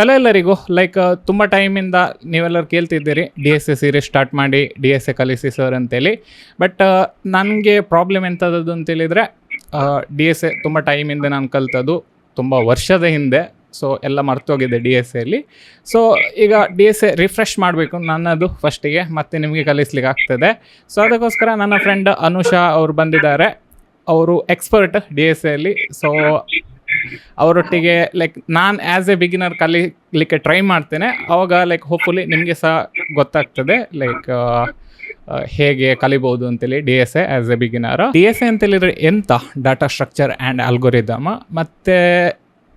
Hello ಎಲ್ಲರಿಗೂ. ತುಂಬ ಟೈಮಿಂದ ನೀವೆಲ್ಲರೂ ಕೇಳ್ತಿದ್ದೀರಿ D S A series start ಮಾಡಿ, ಡಿ ಎಸ್ ಎ ಕಲಿಸಿ ಸರ್ ಅಂತೇಳಿ. ಬಟ್ ನನಗೆ ಪ್ರಾಬ್ಲಮ್ ಎಂಥದ್ದು ಅಂತೇಳಿದರೆ, ಡಿ ಎಸ್ ಎ ತುಂಬ ಟೈಮಿಂದ ನಾನು ಕಲ್ತದ್ದು ತುಂಬ ವರ್ಷದ ಹಿಂದೆ. ಸೊ ಎಲ್ಲ ಮರ್ತೋಗಿದೆ ಡಿ ಎಸ್ ಎಲ್ಲಿ. ಸೊ ಈಗ ಡಿ ಎಸ್ ಎ ರಿಫ್ರೆಶ್ ಮಾಡಬೇಕು ನನ್ನದು ಫಸ್ಟಿಗೆ, ಮತ್ತು ನಿಮಗೆ ಕಲಿಸ್ಲಿಕ್ಕೆ ಆಗ್ತದೆ. ಸೊ ಅದಕ್ಕೋಸ್ಕರ ನನ್ನ ಫ್ರೆಂಡ್ ಅನುಷಾ ಅವರು ಬಂದಿದ್ದಾರೆ. ಅವರು ಎಕ್ಸ್ಪರ್ಟ್ ಡಿ ಎಸ್ ಎಲ್ಲಿ. ಸೊ ಅವರೊಟ್ಟಿಗೆ ನಾನು ಆ್ಯಸ್ ಎ ಬಿಗಿನರ್ ಕಲಿಲಿಕ್ಕೆ ಟ್ರೈ ಮಾಡ್ತೇನೆ. ಅವಾಗ ಹೋಪ್ಫುಲಿ ನಿಮಗೆ ಸಹ ಗೊತ್ತಾಗ್ತದೆ ಹೇಗೆ ಕಲಿಬೋದು ಅಂತೇಳಿ D S A as a beginner. D S A ಅಂತೇಳಿದರೆ ಎಂತ, ಡಾಟಾ ಸ್ಟ್ರಕ್ಚರ್ ಆ್ಯಂಡ್ ಅಲ್ಗೊರಿದಮ್. ಮತ್ತು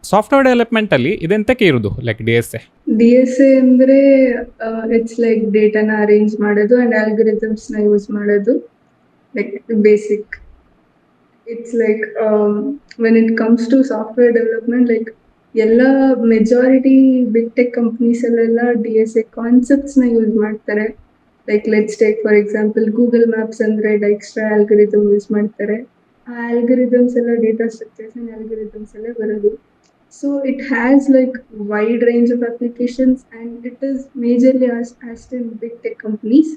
ಸಾಫ್ಟ್ವೇರ್ ಡೆವಲಪ್ಮೆಂಟಲ್ಲಿ ಇದೆಂತಕ್ಕೆ ಇರೋದು D S A? D S A ಅಂದರೆ ಇಟ್ಸ್ ಲೈಕ್ ಡೇಟಾನ ಅರೇಂಜ್ ಮಾಡೋದು ಆ್ಯಂಡ್ ಆಲ್ಗೊರಿದಮ್ಸ್ನ ಯೂಸ್ ಮಾಡೋದು, basic. It's like when it comes to software development, ಎಲ್ಲ ಮೆಜಾರಿಟಿ ಬಿಗ್ ಟೆಕ್ ಕಂಪ್ನೀಸ್ ಅಲ್ಲೆಲ್ಲ ಡಿ ಎಸ್ ಎ ಕಾನ್ಸೆಪ್ಟ್ಸ್ ನ ಯೂಸ್ ಮಾಡ್ತಾರೆ. Let's take for example Google maps ಅಂದ್ರೆ ಡೈಕ್ಸ್ಟ್ರಾ ಆಲ್ಗೊರಿದಮ್ ಯೂಸ್ ಮಾಡ್ತಾರೆ. ಆ ಆಲ್ಗೊರಿದಮ್ಸ್ ಎಲ್ಲ ಡೇಟಾ ಸ್ಟ್ರಕ್ಚರ್ಸ್ ಅಂಡ್ ಆಲ್ಗೊರಿದಮ್ಸ್ ಎಲ್ಲ ಬರೋದು. So it has wide range of applications and it is majorly asked in big tech companies.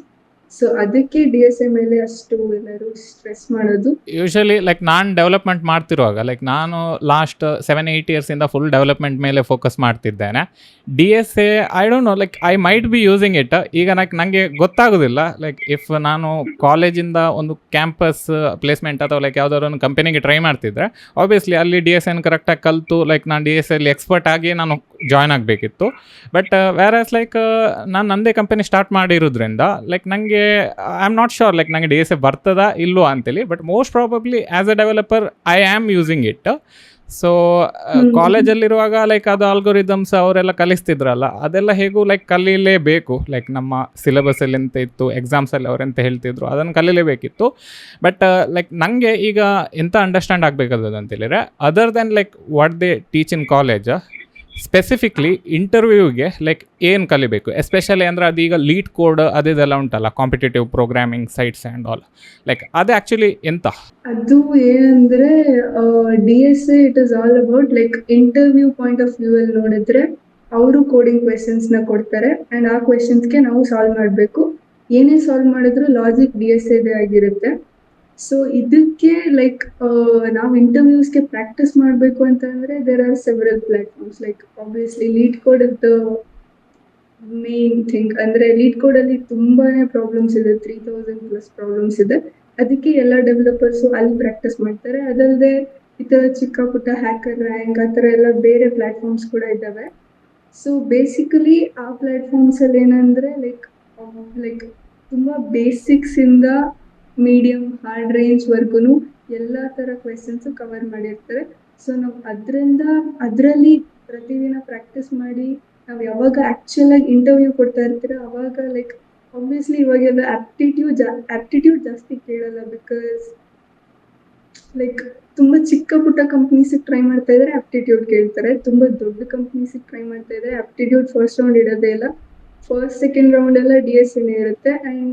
So ಅದಕ್ಕೆ D S A ಮೇಲೆ ಅಷ್ಟು ಎಲ್ಲರೂ ಸ್ಟ್ರೆಸ್ ಮಾಡೋದು. ಯೂಶಲಿ ನಾನು ಡೆವಲಪ್ಮೆಂಟ್ ಮಾಡ್ತಿರುವಾಗ ನಾನು ಲಾಸ್ಟ್ 7-8 ಇಯರ್ಸಿಂದ ಫುಲ್ ಡೆವಲಪ್ಮೆಂಟ್ ಮೇಲೆ ಫೋಕಸ್ ಮಾಡ್ತಿದ್ದೇನೆ. D S A I don't know, I might be using it. ಈಗ ನನಗೆ ಗೊತ್ತಾಗೋದಿಲ್ಲ. ಇಫ್ ನಾನು ಕಾಲೇಜಿಂದ ಒಂದು ಕ್ಯಾಂಪಸ್ ಪ್ಲೇಸ್ಮೆಂಟ್ ಅಥವಾ ಯಾವುದಾದ್ರು ಒಂದು ಕಂಪನಿಗೆ ಟ್ರೈ ಮಾಡ್ತಿದ್ರೆ ಆಬ್ವಿಯಸ್ಲಿ ಅಲ್ಲಿ ಡಿ ಎಸ್ ಎನ್ ಕರೆಕ್ಟಾಗಿ ಕಲಿತು ನಾನು ಡಿ ಎಸ್ ಎಲ್ಲಿ ಎಕ್ಸ್ಪರ್ಟ್ ಆಗಿ ನಾನು ಜಾಯ್ನ್ ಆಗಬೇಕಿತ್ತು. ಬಟ್ ವ್ಯಾರಸ್ ನಾನು ನಂದೇ ಕಂಪನಿ ಸ್ಟಾರ್ಟ್ ಮಾಡಿರೋದ್ರಿಂದ ನನಗೆ ಐ ಆಮ್ ನಾಟ್ ಶ್ಯೂರ್ ನನಗೆ ಡಿ ಎಸ್ ಎ ಬರ್ತದಾ ಇಲ್ವೋ ಅಂತೇಳಿ. But most probably as a developer I am using it. So ಕಾಲೇಜಲ್ಲಿರುವಾಗ ಅದು ಆಲ್ಗೊರಿದಮ್ಸ್ ಅವರೆಲ್ಲ ಕಲಿಸ್ತಿದ್ರಲ್ಲ, ಅದೆಲ್ಲ ಹೇಗೂ ಕಲೀಲೇಬೇಕು. ನಮ್ಮ ಸಿಲೆಬಸ್ಸಲ್ಲಿ ಎಂತ ಇತ್ತು, ಎಕ್ಸಾಮ್ಸಲ್ಲಿ ಅವರೆಂತ ಹೇಳ್ತಿದ್ರು ಅದನ್ನು ಕಲೀಲೇಬೇಕಿತ್ತು. ಬಟ್ ನನಗೆ ಈಗ ಎಂತ ಅಂಡರ್ಸ್ಟ್ಯಾಂಡ್ ಆಗಬೇಕಾದದ್ದು ಅಂತೇಳಿದರೆ, other than what they teach in college, specifically ಇಂಟರ್ವ್ಯೂಗೆ ಏನು ಕಲಿಬೇಕು ಎಸ್ಪೆಷಲಿ ಅಂದರೆ ಅದೀಗ ಲೀಡ್ ಕೋಡ್ ಅದೆಲ್ಲ ಉಂಟಲ್ಲ, competitive programming sites and all, ಅದೇ ಆ್ಯಕ್ಚುಲಿ ಎಂತ ಅದು ಏನಂದ್ರೆ D S A it is all about interview point of view ಅಲ್ಲಿ ನೋಡಿದ್ರೆ ಅವರು ಕೋಡಿಂಗ್ ಕ್ವೆಶನ್ಸ್ ನ ಕೊಡ್ತಾರೆ ಅಂಡ್ ಆ ಕ್ವೆಶನ್ಸ್ಗೆ ನಾವು ಸಾಲ್ವ್ ಮಾಡಬೇಕು. ಏನೇ ಸಾಲ್ವ್ ಮಾಡಿದ್ರು ಲಾಜಿಕ್ ಡಿ ಎಸ್ ಎದೇ ಆಗಿರುತ್ತೆ. ಸೊ ಇದಕ್ಕೆ ನಾವು ಇಂಟರ್ವ್ಯೂಸ್ಗೆ ಪ್ರಾಕ್ಟೀಸ್ ಮಾಡಬೇಕು ಅಂತಂದ್ರೆ there are several platforms. Obviously LeetCode is the main thing. ಅಂದ್ರೆ ಲೀಡ್ ಕೋಡ್ ಅಲ್ಲಿ ತುಂಬಾನೇ ಪ್ರಾಬ್ಲಮ್ಸ್ ಇದೆ, 3000+ ಪ್ರಾಬ್ಲಮ್ಸ್ ಇದೆ. ಅದಕ್ಕೆ ಎಲ್ಲ ಡೆವಲಪರ್ಸು ಅಲ್ಲಿ ಪ್ರಾಕ್ಟೀಸ್ ಮಾಡ್ತಾರೆ. ಅದಲ್ಲದೆ ಈ ಥರ ಚಿಕ್ಕ ಪುಟ್ಟ ಹ್ಯಾಕರ್ ರ್ಯಾಂಕ್ ಆ ಥರ ಎಲ್ಲ ಬೇರೆ ಪ್ಲಾಟ್ಫಾರ್ಮ್ಸ್ ಕೂಡ ಇದ್ದಾವೆ. ಸೊ ಬೇಸಿಕಲಿ ಆ ಪ್ಲಾಟ್ಫಾರ್ಮ್ಸ್ ಅಲ್ಲಿ ಏನಂದ್ರೆ ತುಂಬಾ ಬೇಸಿಕ್ಸ್ ಇಂದ ಮೀಡಿಯಂ ಹಾರ್ಡ್ ರೇಂಜ್ ವರ್ಗು ಎಲ್ಲ ಥರ ಕ್ವೆಶನ್ಸ್ ಕವರ್ ಮಾಡಿರ್ತಾರೆ. ಸೊ ನಾವು ಅದರಲ್ಲಿ ಪ್ರತಿದಿನ ಪ್ರಾಕ್ಟೀಸ್ ಮಾಡಿ ನಾವು ಯಾವಾಗ ಆಕ್ಚುಲ್ ಆಗಿ ಇಂಟರ್ವ್ಯೂ ಕೊಡ್ತಾ ಇರ್ತೀರ ಅವಾಗ ಆಬ್ವಿಯಸ್ಲಿ ಇವಾಗೆಲ್ಲ ಆಪ್ಟಿಟ್ಯೂಡ್ ಜಾಸ್ತಿ ಕೇಳಲ್ಲ. ಬಿಕಾಸ್ ತುಂಬಾ ಚಿಕ್ಕ ಪುಟ್ಟ ಕಂಪ್ನೀಸಿಗೆ ಟ್ರೈ ಮಾಡ್ತಾ ಇದ್ರೆ ಆಪ್ಟಿಟ್ಯೂಡ್ ಕೇಳ್ತಾರೆ. ತುಂಬಾ ದೊಡ್ಡ ಕಂಪ್ನೀಸಿಗೆ ಟ್ರೈ ಮಾಡ್ತಾ ಇದ್ರೆ ಆಪ್ಟಿಟ್ಯೂಡ್ ಫಸ್ಟ್ ರೌಂಡ್ ಇರೋದೇ ಇಲ್ಲ, ಫಸ್ಟ್ ಸೆಕೆಂಡ್ ರೌಂಡ್ ಎಲ್ಲ ಡಿ ಎಸ್ ಎನೇ ಇರುತ್ತೆ. ಅಂಡ್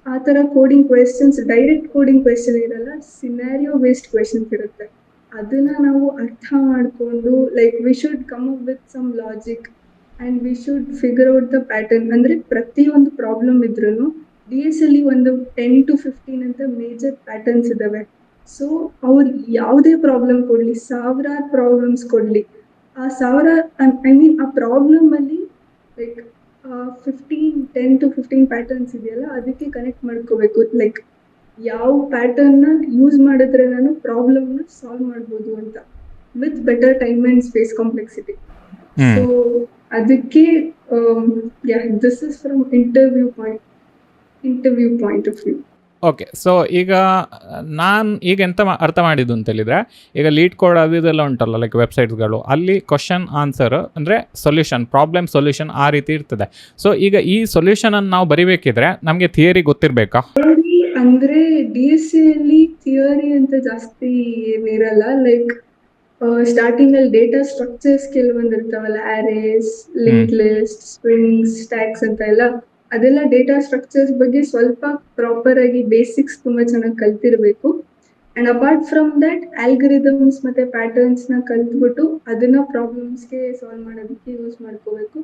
ಆ ಥರ coding questions direct coding question ಇರಲ್ಲ, ಸಿನಾರಿಯೋ ಬೇಸ್ಡ್ ಕ್ವೆಶನ್ಸ್ ಇರುತ್ತೆ. ಅದನ್ನ ನಾವು ಅರ್ಥ ಮಾಡಿಕೊಂಡು we should come up with some logic and we should figure out the pattern. ಅಂದ್ರೆ ಪ್ರತಿಯೊಂದು ಪ್ರಾಬ್ಲಮ್ ಇದ್ರೂ ಡಿ ಎಸ್ ಅಲ್ಲಿ ಒಂದು 10 to 15 ಅಂತ ಮೇಜರ್ ಪ್ಯಾಟರ್ನ್ಸ್ ಇದಾವೆ. ಸೊ ಅವ್ರು ಯಾವುದೇ ಪ್ರಾಬ್ಲಮ್ ಕೊಡ್ಲಿ, ಸಾವಿರಾರು ಪ್ರಾಬ್ಲಮ್ಸ್ ಕೊಡ್ಲಿ, ಆ ಆ ಪ್ರಾಬ್ಲಮ್ ಅಲ್ಲಿ 10 to 15 ಪ್ಯಾಟರ್ನ್ಸ್ ಇದೆಯಲ್ಲ ಅದಕ್ಕೆ ಕನೆಕ್ಟ್ ಮಾಡ್ಕೋಬೇಕು. ಯಾವ ಪ್ಯಾಟರ್ನ್ ನ ಯೂಸ್ ಮಾಡಿದ್ರೆ ನಾನು ಪ್ರಾಬ್ಲಮ್ ನ ಸಾಲ್ವ್ ಮಾಡ್ಬೋದು ಅಂತ, with better time and space complexity. So ಅದಕ್ಕೆ this is from interview point of view. Okay. So ಈಗ ನಾನು ಎಂತ ಅರ್ಥ ಮಾಡಿದ್ದು ಅಂತೇಳಿದರೆ, ಈಗ ಲೀಡ್ ಕೋಡ್ ಅದು ಇದೆಲ್ಲ ಉಂಟಲ್ಲ ವೆಬ್ಸೈಟ್ಸ್ಗಳು, ಅಲ್ಲಿ ಕ್ವಶನ್ ಆನ್ಸರ್ ಅಂದರೆ ಸೊಲ್ಯೂಷನ್, ಪ್ರಾಬ್ಲಮ್ ಸೊಲ್ಯೂಷನ್ ಆ ರೀತಿ ಇರ್ತದೆ. ಸೊ ಈಗ ಈ ಸೊಲ್ಯೂಷನನ್ನು ನಾವು ಬರಿಬೇಕಿದ್ರೆ ನಮಗೆ ಥಿಯರಿ ಗೊತ್ತಿರಬೇಕಾ? ಅಂದರೆ ಡಿ ಎಸ್ ಎ ಅಲ್ಲಿ ಥಿಯರಿ ಅಂತ ಜಾಸ್ತಿ ಏನಿರಲ್ಲ. ಸ್ಟಾರ್ಟಿಂಗ್ ಅಲ್ಲಿ ಡೇಟಾ ಸ್ಟ್ರಕ್ಚರ್ಸ್ ಕೆಲವೊಂದು ಇರ್ತಾವಲ್ಲ, ಆರೇಸ್, ಲಿಂಕ್ ಲಿಸ್ಟ್, ಸ್ಟ್ರಿಂಗ್ಸ್, ಸ್ಟ್ಯಾಕ್ಸ್ ಅಂತ ಎಲ್ಲ, ಅದೆಲ್ಲ ಡೇಟಾ ಸ್ಟ್ರಕ್ಚರ್ಸ್ ಬಗ್ಗೆ ಸ್ವಲ್ಪ ಪ್ರಾಪರ್ ಆಗಿ ಬೇಸಿಕ್ಸ್ ತುಂಬಾ ಚೆನ್ನಾಗಿ ಕಲ್ತಿರ್ಬೇಕು. And apart from that algorithms ಮತ್ತೆ ಪ್ಯಾಟರ್ನ್ಸ್ ನ ಕಲ್ತ್ಬಿಟ್ಟು ಅದನ್ನ ಪ್ರಾಬ್ಲಮ್ಸ್ಗೆ ಸಾಲ್ವ್ ಮಾಡೋದಕ್ಕೆ ಯೂಸ್ ಮಾಡ್ಕೋಬೇಕು.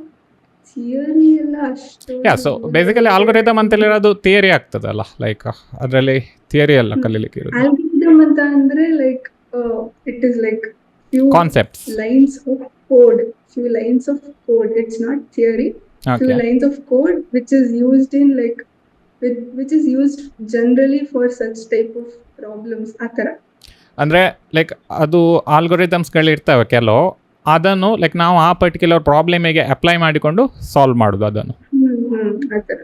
ಥಿಯರಿ ಎಲ್ಲ ಅಷ್ಟು ಸೊ ಬೇಸಿಕಲಿ ಆಲ್ಗೊರಿದಮ್ ಅಂತ ಹೇಳಿರೋದು ಥಿಯರಿ ಆಗ್ತದಲ್ಲ, ಲೈಕ್ ಅದರಲ್ಲಿ ಥಿಯರಿ ಎಲ್ಲ ಕಲೀಲಿಕ್ಕೆ ಇರೋದು. ಆಲ್ಗರಿದಮ್ ಅಂತ ಅಂದ್ರೆ like it is like few concepts. lines of code, few lines of code. It's not theory. Few lines of code which is used in like which is used generally for such type of problems. ಆ ಥರ ಅಂದರೆ like ಅದು ಆಲ್ಗೊರಿದಮ್ಸ್ಗಳಿರ್ತವೆ ಕೆಲವು, ಅದನ್ನು like ನಾವು ಆ particular ಪ್ರಾಬ್ಲಮಿಗೆ apply ಮಾಡಿಕೊಂಡು solve ಮಾಡೋದು ಅದನ್ನು. ಆ ಥರ.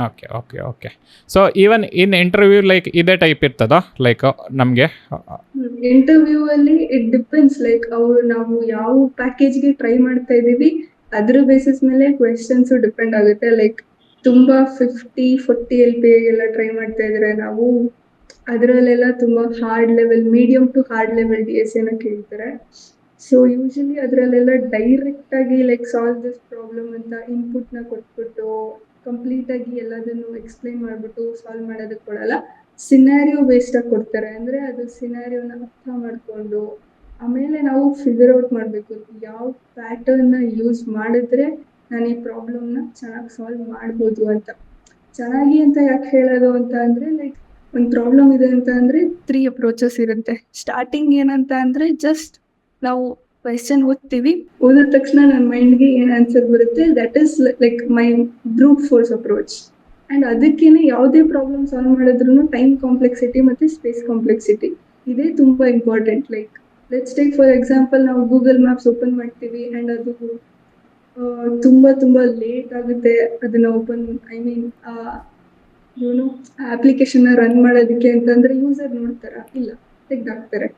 Okay okay okay. So even in interview like ಇದೇ ಟೈಪ್ ಇರ್ತದ ಲೈಕ್ ನಮಗೆ? ಇಂಟರ್ವ್ಯೂ ಅಲ್ಲಿ ಇಟ್ ಡಿಪೆಂಡ್ಸ್, ಲೈಕ್ ನಾವು ಯಾವ ಪ್ಯಾಕೇಜ್ಗೆ ಟ್ರೈ ಮಾಡ್ತಾ ಇದೀವಿ ಅದ್ರ ಬೇಸಿಸ್ ಮೇಲೆ ಕ್ವೆಶನ್ಸ್ ಡಿಪೆಂಡ್ ಆಗುತ್ತೆ. ಲೈಕ್ ತುಂಬಾ 50-40 LPA ಎಲ್ಲ ಟ್ರೈ ಮಾಡ್ತಾ ಇದ್ರೆ ನಾವು ಅದರಲ್ಲೆಲ್ಲ ತುಂಬಾ hard level, medium to hard level DSA ನ ಕೇಳ್ತಾರೆ. ಸೊ ಯೂಶಲಿ ಅದರಲ್ಲೆಲ್ಲ ಡೈರೆಕ್ಟ್ ಆಗಿ ಲೈಕ್ ಸಾಲ್ವ್ ದಿಸ್ ಪ್ರಾಬ್ಲಮ್ ಅಂತ ಇನ್ಪುಟ್ ನ ಕೊಟ್ಬಿಟ್ಟು ಕಂಪ್ಲೀಟ್ ಆಗಿ ಎಲ್ಲದನ್ನು ಎಕ್ಸ್ಪ್ಲೈನ್ ಮಾಡ್ಬಿಟ್ಟು ಸಾಲ್ವ್ ಮಾಡೋದಕ್ಕೆ ಕೊಡಲ್ಲ. ಸಿನಾರಿಯೋ ಬೇಸ್ಡ್ ಆಗಿ ಕೊಡ್ತಾರೆ. ಅಂದ್ರೆ ಅದು ಸಿನಾರಿಯೋನ ಅರ್ಥ ಮಾಡ್ಕೊಂಡು ಆಮೇಲೆ ನಾವು ಫಿಗರ್ ಔಟ್ ಮಾಡಬೇಕು ಯಾವ ಪ್ಯಾಟರ್ನ್ ನ ಯೂಸ್ ಮಾಡಿದ್ರೆ ನಾನು ಈ ಪ್ರಾಬ್ಲಮ್ನ ಚೆನ್ನಾಗಿ ಸಾಲ್ವ್ ಮಾಡ್ಬೋದು ಅಂತ. ಚೆನ್ನಾಗಿ ಅಂತ ಯಾಕೆ ಹೇಳೋದು ಅಂತ ಅಂದ್ರೆ ಲೈಕ್ ಒಂದು ಪ್ರಾಬ್ಲಮ್ ಇದೆ ಅಂತ ಅಂದ್ರೆ 3 ಅಪ್ರೋಚಸ್ ಇರುತ್ತೆ. ಸ್ಟಾರ್ಟಿಂಗ್ ಏನಂತ ಅಂದ್ರೆ ಜಸ್ಟ್ ನಾವು ಕ್ವೆಶ್ಚನ್ ಓದ್ತೀವಿ, ಓದಿದ ತಕ್ಷಣ ನನ್ನ ಮೈಂಡ್ಗೆ ಏನ್ ಆನ್ಸರ್ ಬರುತ್ತೆ, that is like my brute force approach. And ಅದಕ್ಕೇನೆ ಯಾವುದೇ ಪ್ರಾಬ್ಲಮ್ ಸಾಲ್ವ್ ಮಾಡಿದ್ರು ಟೈಮ್ ಕಾಂಪ್ಲೆಕ್ಸಿಟಿ ಮತ್ತೆ ಸ್ಪೇಸ್ ಕಾಂಪ್ಲೆಕ್ಸಿಟಿ ಇದೇ ತುಂಬಾ important. Like let's take for example, ನಾವು ಗೂಗಲ್ ಮ್ಯಾಪ್ಸ್ ಓಪನ್ ಮಾಡ್ತೀವಿ ಅಂಡ್ ಅದು ತುಂಬಾ ಲೇಟ್ ಆಗುತ್ತೆ ಅದನ್ನ open, I mean application run ಮಾಡೋದಕ್ಕೆ ಅಂತಂದ್ರೆ ಯೂಸರ್ ನೋಡ್ತಾರ ಇಲ್ಲ, ತೆಗ್ದಾಕ್ತಾರೆ.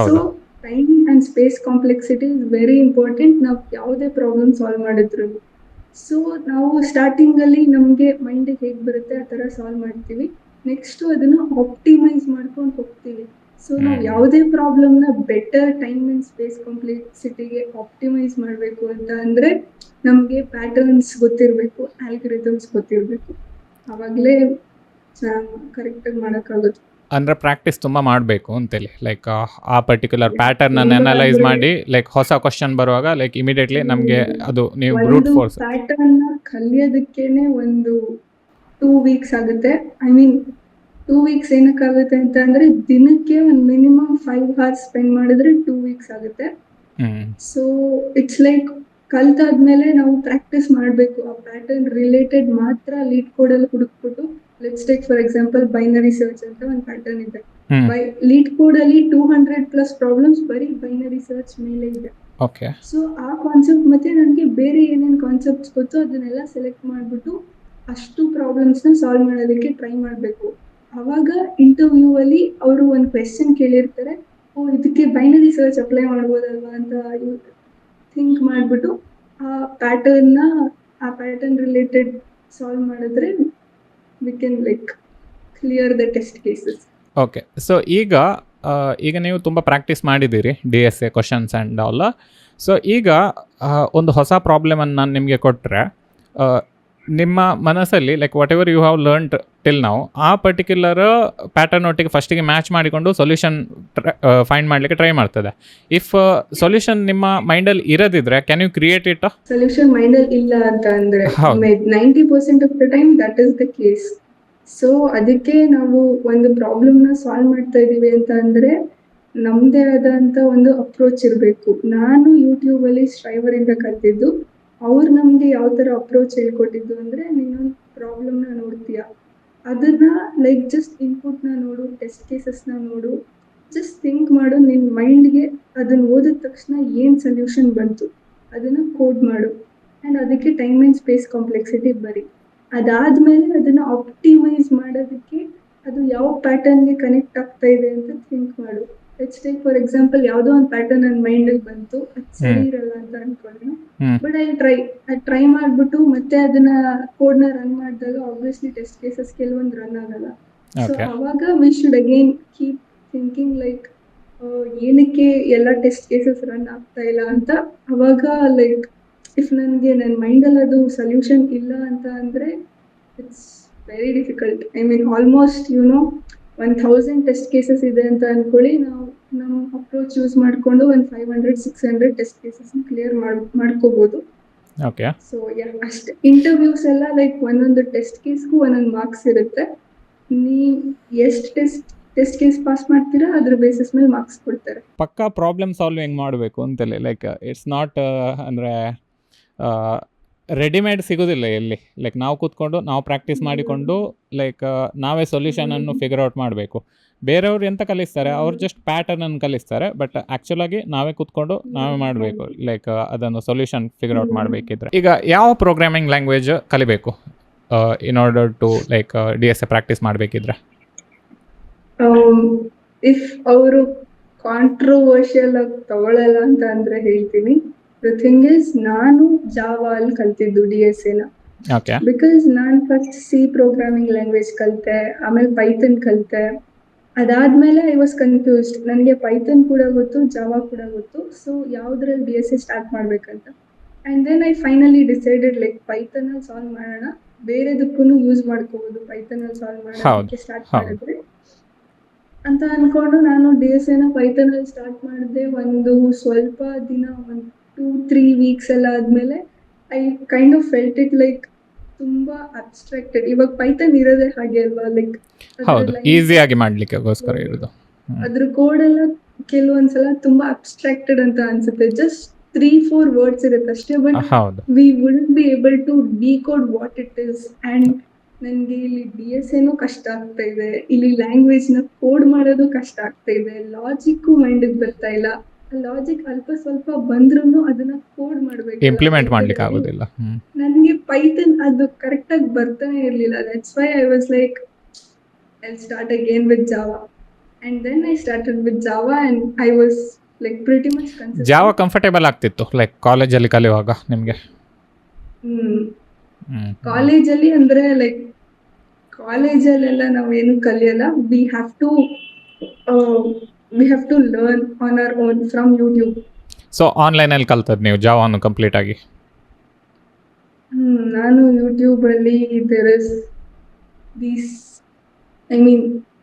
So time and space complexity is very important ನಾವು ಯಾವುದೇ ಪ್ರಾಬ್ಲಮ್ ಸಾಲ್ವ್ ಮಾಡಿದ್ರು. ಸೊ ನಾವು ಸ್ಟಾರ್ಟಿಂಗ್ ಅಲ್ಲಿ ನಮ್ಗೆ ಮೈಂಡ್ ಹೇಗ್ ಬರುತ್ತೆ ಆ ತರ ಸಾಲ್ವ್ ಮಾಡ್ತೀವಿ. ನೆಕ್ಸ್ಟ್ ಅದನ್ನ ಆಪ್ಟಿಮೈಸ್ ಮಾಡ್ಕೊಂಡು ಹೋಗ್ತೀವಿ. ಸೊ ನಾವು ಯಾವುದೇ ಪ್ರಾಬ್ಲಮ್ ನ ಬೆಟರ್ ಟೈಮ್ ಅಂಡ್ ಸ್ಪೇಸ್ ಕಾಂಪ್ಲೆಕ್ಸಿಟಿಗೆ ಆಪ್ಟಿಮೈಸ್ ಮಾಡಬೇಕು ಅಂತ ಅಂದ್ರೆ ನಮ್ಗೆ ಪ್ಯಾಟರ್ನ್ಸ್ ಗೊತ್ತಿರಬೇಕು, ಆಲ್ಗರಿದಮ್ಸ್ ಗೊತ್ತಿರಬೇಕು. ಅವಾಗಲೇ ಕರೆಕ್ಟ್ ಆಗಿ ಮಾಡೋಕ್ಕಾಗುತ್ತೆ. ಅಂದರೆ ಪ್ರಾಕ್ಟೀಸ್ ತುಂಬ ಮಾಡಬೇಕು ಅಂತೇಳಿ, ಲೈಕ್ ಆ ಪರ್ಟಿಕ್ಯುಲರ್ ಪ್ಯಾಟರ್ನ್ ಅನ್ನು ಅನಲೈಸ್ ಮಾಡಿ ಲೈಕ್ ಹೊಸ ಕ್ವಶನ್ ಬರುವಾಗ ಲೈಕ್ ಇಮಿಡಿಯೇಟ್ಲಿ ನಮಗೆ ಅದು ನೀವು ಬ್ರೂಟ್ ಫೋರ್ಸ್ ಪ್ಯಾಟರ್ನ್ ಕಲಿಯೋದಕ್ಕೇನೆ ಒಂದು 2 weeks ಆಗುತ್ತೆ. ಐ ಮೀನ್ 2 weeks ಏನಕ್ಕಾಗುತ್ತೆ ಅಂತ ಅಂದ್ರೆ ದಿನಕ್ಕೆ ಒಂದು ಮಿನಿಮಮ್ 5 hours ಸ್ಪೆಂಡ್ ಮಾಡಿದ್ರೆ 2 weeks ಆಗುತ್ತೆ. ಸೊ ಇಟ್ಸ್ ಲೈಕ್ ಕಲ್ತಾದ್ಮೇಲೆ ನಾವು ಪ್ರಾಕ್ಟೀಸ್ ಮಾಡಬೇಕು. ಆ ಪ್ಯಾಟರ್ನ್ ರಿಲೇಟೆಡ್ ಮಾತ್ರ ಲೀಡ್ ಕೋಡ್ ಅಲ್ಲಿ ಹುಡುಕ್ಬಿಟ್ಟು, let's take for example binary search ಅಂತ ಒಂದು ಪ್ಯಾಟರ್ನ್ ಇದೆ. ಲೀಡ್ ಕೋಡ್ ಅಲ್ಲಿ 200+ ಪ್ರಾಬ್ಲಮ್ಸ್ ಬರೀ ಬೈನರಿ ಸರ್ಚ್ ಮೇಲೆ ಇದೆ. ಸೊ ಆ ಕಾನ್ಸೆಪ್ಟ್ ಮತ್ತೆ ನನಗೆ ಬೇರೆ ಏನೇನು ಕಾನ್ಸೆಪ್ಟ್ಸ್ ಗೊತ್ತು ಅದನ್ನೆಲ್ಲ ಸೆಲೆಕ್ಟ್ ಮಾಡ್ಬಿಟ್ಟು ಅಷ್ಟು ಪ್ರಾಬ್ಲಮ್ಸ್ ನ ಸಾಲ್ವ್ ಮಾಡೋದಕ್ಕೆ ಟ್ರೈ ಮಾಡಬೇಕು. ಅವಾಗ ಇಂಟರ್ವ್ಯೂ ಅಲ್ಲಿ ಅವರು ಒಂದು ಕ್ವೆಶ್ಚನ್ ಕೇಳಿರ್ತಾರೆ, ಓ ಇದಕ್ಕೆ ಬೈನರಿ ಸರ್ಚ್ ಅಪ್ಲೈ ಮಾಡ್ಬೋದಲ್ವಾ ಅಂತ ಥಿಂಕ್ ಮಾಡಿಬಿಟ್ಟು ಆ ಪ್ಯಾಟರ್ನ್ ರಿಲೇಟೆಡ್ ಸಾಲ್ವ್ ಮಾಡಿದ್ರೆ we can like clear the test cases. Okay. So ಈಗ ನೀವು ತುಂಬ ಪ್ರಾಕ್ಟೀಸ್ ಮಾಡಿದ್ದೀರಿ DSA questions and all. So ಈಗ ಒಂದು ಹೊಸ ಪ್ರಾಬ್ಲಮನ್ನು ನಾನು ನಿಮಗೆ ಕೊಟ್ಟರೆ ನಿಮ್ಮ ಮನಸ್ಸಲ್ಲಿ like whatever you have learned till ನಾವು ಆ ಪರ್ಟಿಕ್ಯುಲರ್ ಪ್ಯಾಟರ್ನ್ ಒಟ್ಟಿಗೆ ಫಸ್ಟಿಗೆ ಮ್ಯಾಚ್ ಮಾಡಿಕೊಂಡು ಸೊಲ್ಯೂಷನ್ ಫೈಂಡ್ ಮಾಡಲಿಕ್ಕೆ ಟ್ರೈ ಮಾಡ್ತದೆ. ಇಫ್ ಸೊಲ್ಯೂಷನ್ ನಿಮ್ಮ ಮೈಂಡಲ್ಲಿ ಇರೋದಿದ್ರೆ can you create it? Solution ಮೈಂಡಲ್ಲಿ ಇಲ್ಲ ಅಂತ ಅಂದ್ರೆ 90% of the time that is the case. So ಅದಕ್ಕೆ ನಾವು ಒಂದು ಪ್ರಾಬ್ಲಮ್ನ ಸಾಲ್ವ್ ಮಾಡ್ತಾ ಇದೀವಿ ಅಂತ ಅಂದ್ರೆ ನಮ್ದೇ ಆದಂತ ಒಂದು ಅಪ್ರೋಚ್ ಇರಬೇಕು. ನಾನು ಯೂಟ್ಯೂಬ್ ಅಲ್ಲಿ ಸ್ಟ್ರೈವರ್ ಇಂದ ಕಲ್ತಿದ್ದು, ಅವ್ರು ನಮ್ಗೆ ಯಾವ ತರ ಅಪ್ರೋಚ್ ಹೇಳ್ಕೊಟ್ಟಿದ್ದು ಅಂದ್ರೆ ನೀನೊಂದು ಪ್ರಾಬ್ಲಮ್ನ ನೋಡ್ತೀಯ, ಅದನ್ನ ಲೈಕ್ ಜಸ್ಟ್ ಇನ್ಪುಟ್ ನ ನೋಡು, ಟೆಸ್ಟ್ ಕೇಸಸ್ ನ ನೋಡು, ಜಸ್ಟ್ ಥಿಂಕ್ ಮಾಡು, ನಿನ್ ಮೈಂಡ್ಗೆ ಅದನ್ನ ಓದಿದ ತಕ್ಷಣ ಏನ್ ಸೊಲ್ಯೂಷನ್ ಬಂತು ಅದನ್ನ ಕೋಡ್ ಮಾಡು ಅಂಡ್ ಅದಕ್ಕೆ ಟೈಮ್ ಅಂಡ್ ಸ್ಪೇಸ್ ಕಾಂಪ್ಲೆಕ್ಸಿಟಿ ಬರಿ. ಅದಾದ್ಮೇಲೆ ಅದನ್ನ ಆಪ್ಟಿಮೈಸ್ ಮಾಡೋದಕ್ಕೆ ಅದು ಯಾವ ಪ್ಯಾಟರ್ನ್ಗೆ ಕನೆಕ್ಟ್ ಆಗ್ತಾ ಇದೆ ಅಂತ ಥಿಂಕ್ ಮಾಡು. ಲೆಟ್ಸ್ ಟೇಕ್ ಫಾರ್ ಎಕ್ಸಾಂಪಲ್ ಯಾವುದೋ ಒಂದು ಪ್ಯಾಟರ್ನ್ ನನ್ನ ಮೈಂಡಿಗೆ ಬಂತು, ಅದು ಸರಿ ಇರಲ್ಲ ಅಂತ ಅನ್ಕೊಂಡ್ರೆ ಬಟ್ ಟ್ರೈ ಮಾಡ್ಬಿಟ್ಟು ಮತ್ತೆ ಅದನ್ನ ಕೋಡ್ನ ರನ್ ಮಾಡಿದಾಗ ಆಬ್ವಿಯಸ್ಲಿ ಟೆಸ್ಟ್ ಕೇಸಸ್ ಕೆಲವೊಂದು ರನ್ ಆಗಲ್ಲ. ಸೊ ಅವಾಗ we should again keep thinking like ಏನಕ್ಕೆ ಎಲ್ಲ ಟೆಸ್ಟ್ ಕೇಸಸ್ ರನ್ ಆಗ್ತಾ ಇಲ್ಲ ಅಂತ. ಅವಾಗ ಲೈಕ್ ಇಫ್ ನನಗೆ ನನ್ನ ಮೈಂಡಲ್ಲಿ ಅದು ಸೊಲ್ಯೂಷನ್ ಇಲ್ಲ ಅಂತ ಅಂದ್ರೆ it's very difficult. I mean almost 1000 test cases ಇದೆ ಅಂತ ಅನ್ಕೊಳ್ಳಿ, ನಾವು ನಮ್ಮ ಅಪ್ರೋಚ್ ಯೂಸ್ ಮಾಡಿಕೊಂಡು ಒಂದು 500-600 ಟೆಸ್ಟ್ ಕೇಸಸ್ ಕ್ಲಿಯರ್ ಮಾಡ್ಕೋಬಹುದು. ಓಕೆ. ಸೊ ಅಷ್ಟೇ. ಇಂಟರ್ವ್ಯೂಸ್ ಎಲ್ಲ ಲೈಕ್ ಒಂದೊಂದು ಟೆಸ್ಟ್ ಕೇಸ್ಗೂ ಒಂದೊಂದು ಮಾರ್ಕ್ಸ್ ಇರುತ್ತೆ. ನೀವು ಎಷ್ಟು ಟೆಸ್ಟ್ ಕೇಸ್ ಪಾಸ್ ಮಾಡ್ತೀರಾ ಅದ್ರ ಬೇಸಿಸ್ ಮೇಲೆ ಮಾರ್ಕ್ಸ್ ಕೊಡ್ತಾರೆ. ಪಕ್ಕಾ ಪ್ರಾಬ್ಲಮ್ ಸಾಲ್ವಿಂಗ್ ಮಾಡಬೇಕು ಅಂತಲೇ, ಲೈಕ್ ಇಟ್ಸ್ ನಾಟ್ ಅಂದರೆ ರೆಡಿಮೇಡ್ ಸಿಗೋದಿಲ್ಲ ಎಲ್ಲಿ. ಲೈಕ್ ನಾವು ಕೂತ್ಕೊಂಡು ನಾವು ಪ್ರಾಕ್ಟೀಸ್ ಮಾಡಿಕೊಂಡು ಲೈಕ್ ನಾವೇ ಸೊಲ್ಯೂಷನನ್ನು ಫಿಗರ್ ಔಟ್ ಮಾಡಬೇಕು. ಬೇರೆಯವ್ರು ಎಂತ ಕಲಿಸ್ತಾರೆ, ಅವ್ರು ಜಸ್ಟ್ ಪ್ಯಾಟರ್ನನ್ನು ಕಲಿಸ್ತಾರೆ, ಬಟ್ ಆ್ಯಕ್ಚುಲಾಗಿ ನಾವೇ ಕೂತ್ಕೊಂಡು ನಾವೇ ಮಾಡಬೇಕು. ಲೈಕ್ ಅದನ್ನು ಸೊಲ್ಯೂಷನ್ ಫಿಗರ್ ಔಟ್ ಮಾಡಬೇಕಿದ್ರೆ. ಈಗ ಯಾವ ಪ್ರೋಗ್ರಾಮಿಂಗ್ ಲ್ಯಾಂಗ್ವೇಜ್ ಕಲಿಬೇಕು in order to like DSA practice ಮಾಡಬೇಕಿದ್ರೆ? ಇಫ್ ಅವರು ಕಾಂಟ್ರವರ್ಷಿಯಲ್ ಆಗಿ ತಗೊಳ್ಳಲ್ಲ ಅಂತ ಅಂದ್ರೆ ಹೇಳ್ತೀನಿ, ದ ಥಿಂಗ್ ಇಸ್ ನಾನು ಜಾವಾ ಅಲ್ಲಿ ಕಲ್ತಿದ್ದು DSA-ನ. ಓಕೆ. ಬಿಕಾಸ್ ನಾನು ಫಸ್ಟ್ C ಪ್ರೋಗ್ರಾಮಿಂಗ್ ಲ್ಯಾಂಗ್ವೇಜ್ ಕಲಿತೆ, ಆಮೇಲೆ ಪೈಥನ್ ಕಲಿತೆ. ಅದಾದ್ಮೇಲೆ ಐ ವಾಸ್ ಕನ್ಫ್ಯೂಸ್ಡ್, ನನಗೆ ಪೈಥನ್ ಕೂಡ ಗೊತ್ತು, ಜಾವಾ ಕೂಡ ಗೊತ್ತು, ಸೊ ಯಾವ್ದ್ರಲ್ಲಿ DSA ಸ್ಟಾರ್ಟ್ ಮಾಡ್ಬೇಕಂತ. And then I finally decided like Python ಅಲ್ಲಿ ಸಾಲ್ವ್ ಮಾಡೋಣ, ಬೇರೆದಕ್ಕೂ ಯೂಸ್ ಮಾಡ್ಕೋಬಹುದು, ಪೈಥನ್ ಅಲ್ಲಿ ಸಾಲ್ವ್ ಮಾಡೋದಕ್ಕೆ ಸ್ಟಾರ್ಟ್ ಮಾಡಿದ್ರೆ ಅಂತ ಅನ್ಕೊಂಡು ನಾನು DSA-ನ ಪೈಥನ್ ಅಲ್ಲಿ ಸ್ಟಾರ್ಟ್ ಮಾಡಿದೆ. ಒಂದು ಸ್ವಲ್ಪ ದಿನ, 1-2-3 ವೀಕ್ಸ್ ಎಲ್ಲ ಆದ್ಮೇಲೆ I kind of felt it like ತುಂಬಾ ಅಬ್ಸ್ಟ್ರಾಕ್ಟೆಡ್. ಇವಾಗ ಪೈಥನ್ ಇರೋದೇ ಹಾಗೆ ಅಲ್ವಾ, ಲೈಕ್ ಹೌದು, ಈಸಿಯಾಗಿ ಮಾಡ್ಲಿಕ್ಕೆಗೋಸ್ಕರ ಇರೋದು. ಅದ್ರ ಕೋಡ್ ಎಲ್ಲ ಕೆಲವೊಂದ್ಸಲ ತುಂಬಾ ಅಬ್ಸ್ಟ್ರಾಕ್ಟೆಡ್ ಅಂತ ಅನ್ಸುತ್ತೆ. ಜಸ್ಟ್ 3-4 ವರ್ಡ್ಸ್ ಇರುತ್ತೆ ಅಷ್ಟೇ, ಬಟ್ ಹೌದು. We wouldn't be able to decode what it is. And ನನಗೆ ಇಲ್ಲಿ DSA-ನೂ ಕಷ್ಟ ಆಗ್ತಾ ಇದೆ, ಇಲ್ಲಿ ಲ್ಯಾಂಗ್ವೇಜ್ ನ ಕೋಡ್ ಮಾಡೋದು ಕಷ್ಟ ಆಗ್ತಾ ಇದೆ, ಲಾಜಿಕ್ ಮೈಂಡಿಗೆ ಬರ್ತಾ ಇಲ್ಲ. ಲಾಜಿಕ್ ಅಲ್ಪ ಸ್ವಲ್ಪ ಬಂದ್ರೂ ಅದನ್ನ ಕೋಡ್ ಮಾಡ್ಬೇಕು, ಇಂಪ್ಲಿಮೆಂಟ್ ಮಾಡ್ಲಿಕ್ಕೆ ಆಗೋದಿಲ್ಲ. ನನಗೆ ಪೈಥನ್ ಅದು ಕರೆಕ್ಟ್ ಆಗಿ ಬರ್ತಾನೆ ಇರ್ಲಿಲ್ಲ. That's why I was like I start again with Java. And then I started with Java and I was like pretty much consistent. Java comfortable ಆಗ್ತಿತ್ತು ಲೈಕ್ ಕಾಲೇಜಲ್ಲಿ ಕಲಿಯುವಾಗ ನಿಮಗೆ? ಕಾಲೇಜಲ್ಲಿ ಅಂದ್ರೆ ಲೈಕ್ ಕಾಲೇಜಲ್ಲೆಲ್ಲ ನಾವು ಏನು ಕಲಿಯಲ್ಲ. We have to learn on our own from YouTube. So ಆನ್ಲೈನಲ್ಲಿ ಕಲ್ತದ್ದು ನೀವು ಜಾವಾನು ಕಂಪ್ಲೀಟ್ ಆಗಿ? ನಾನು ಯೂಟ್ಯೂಬ್ ಅಲ್ಲಿ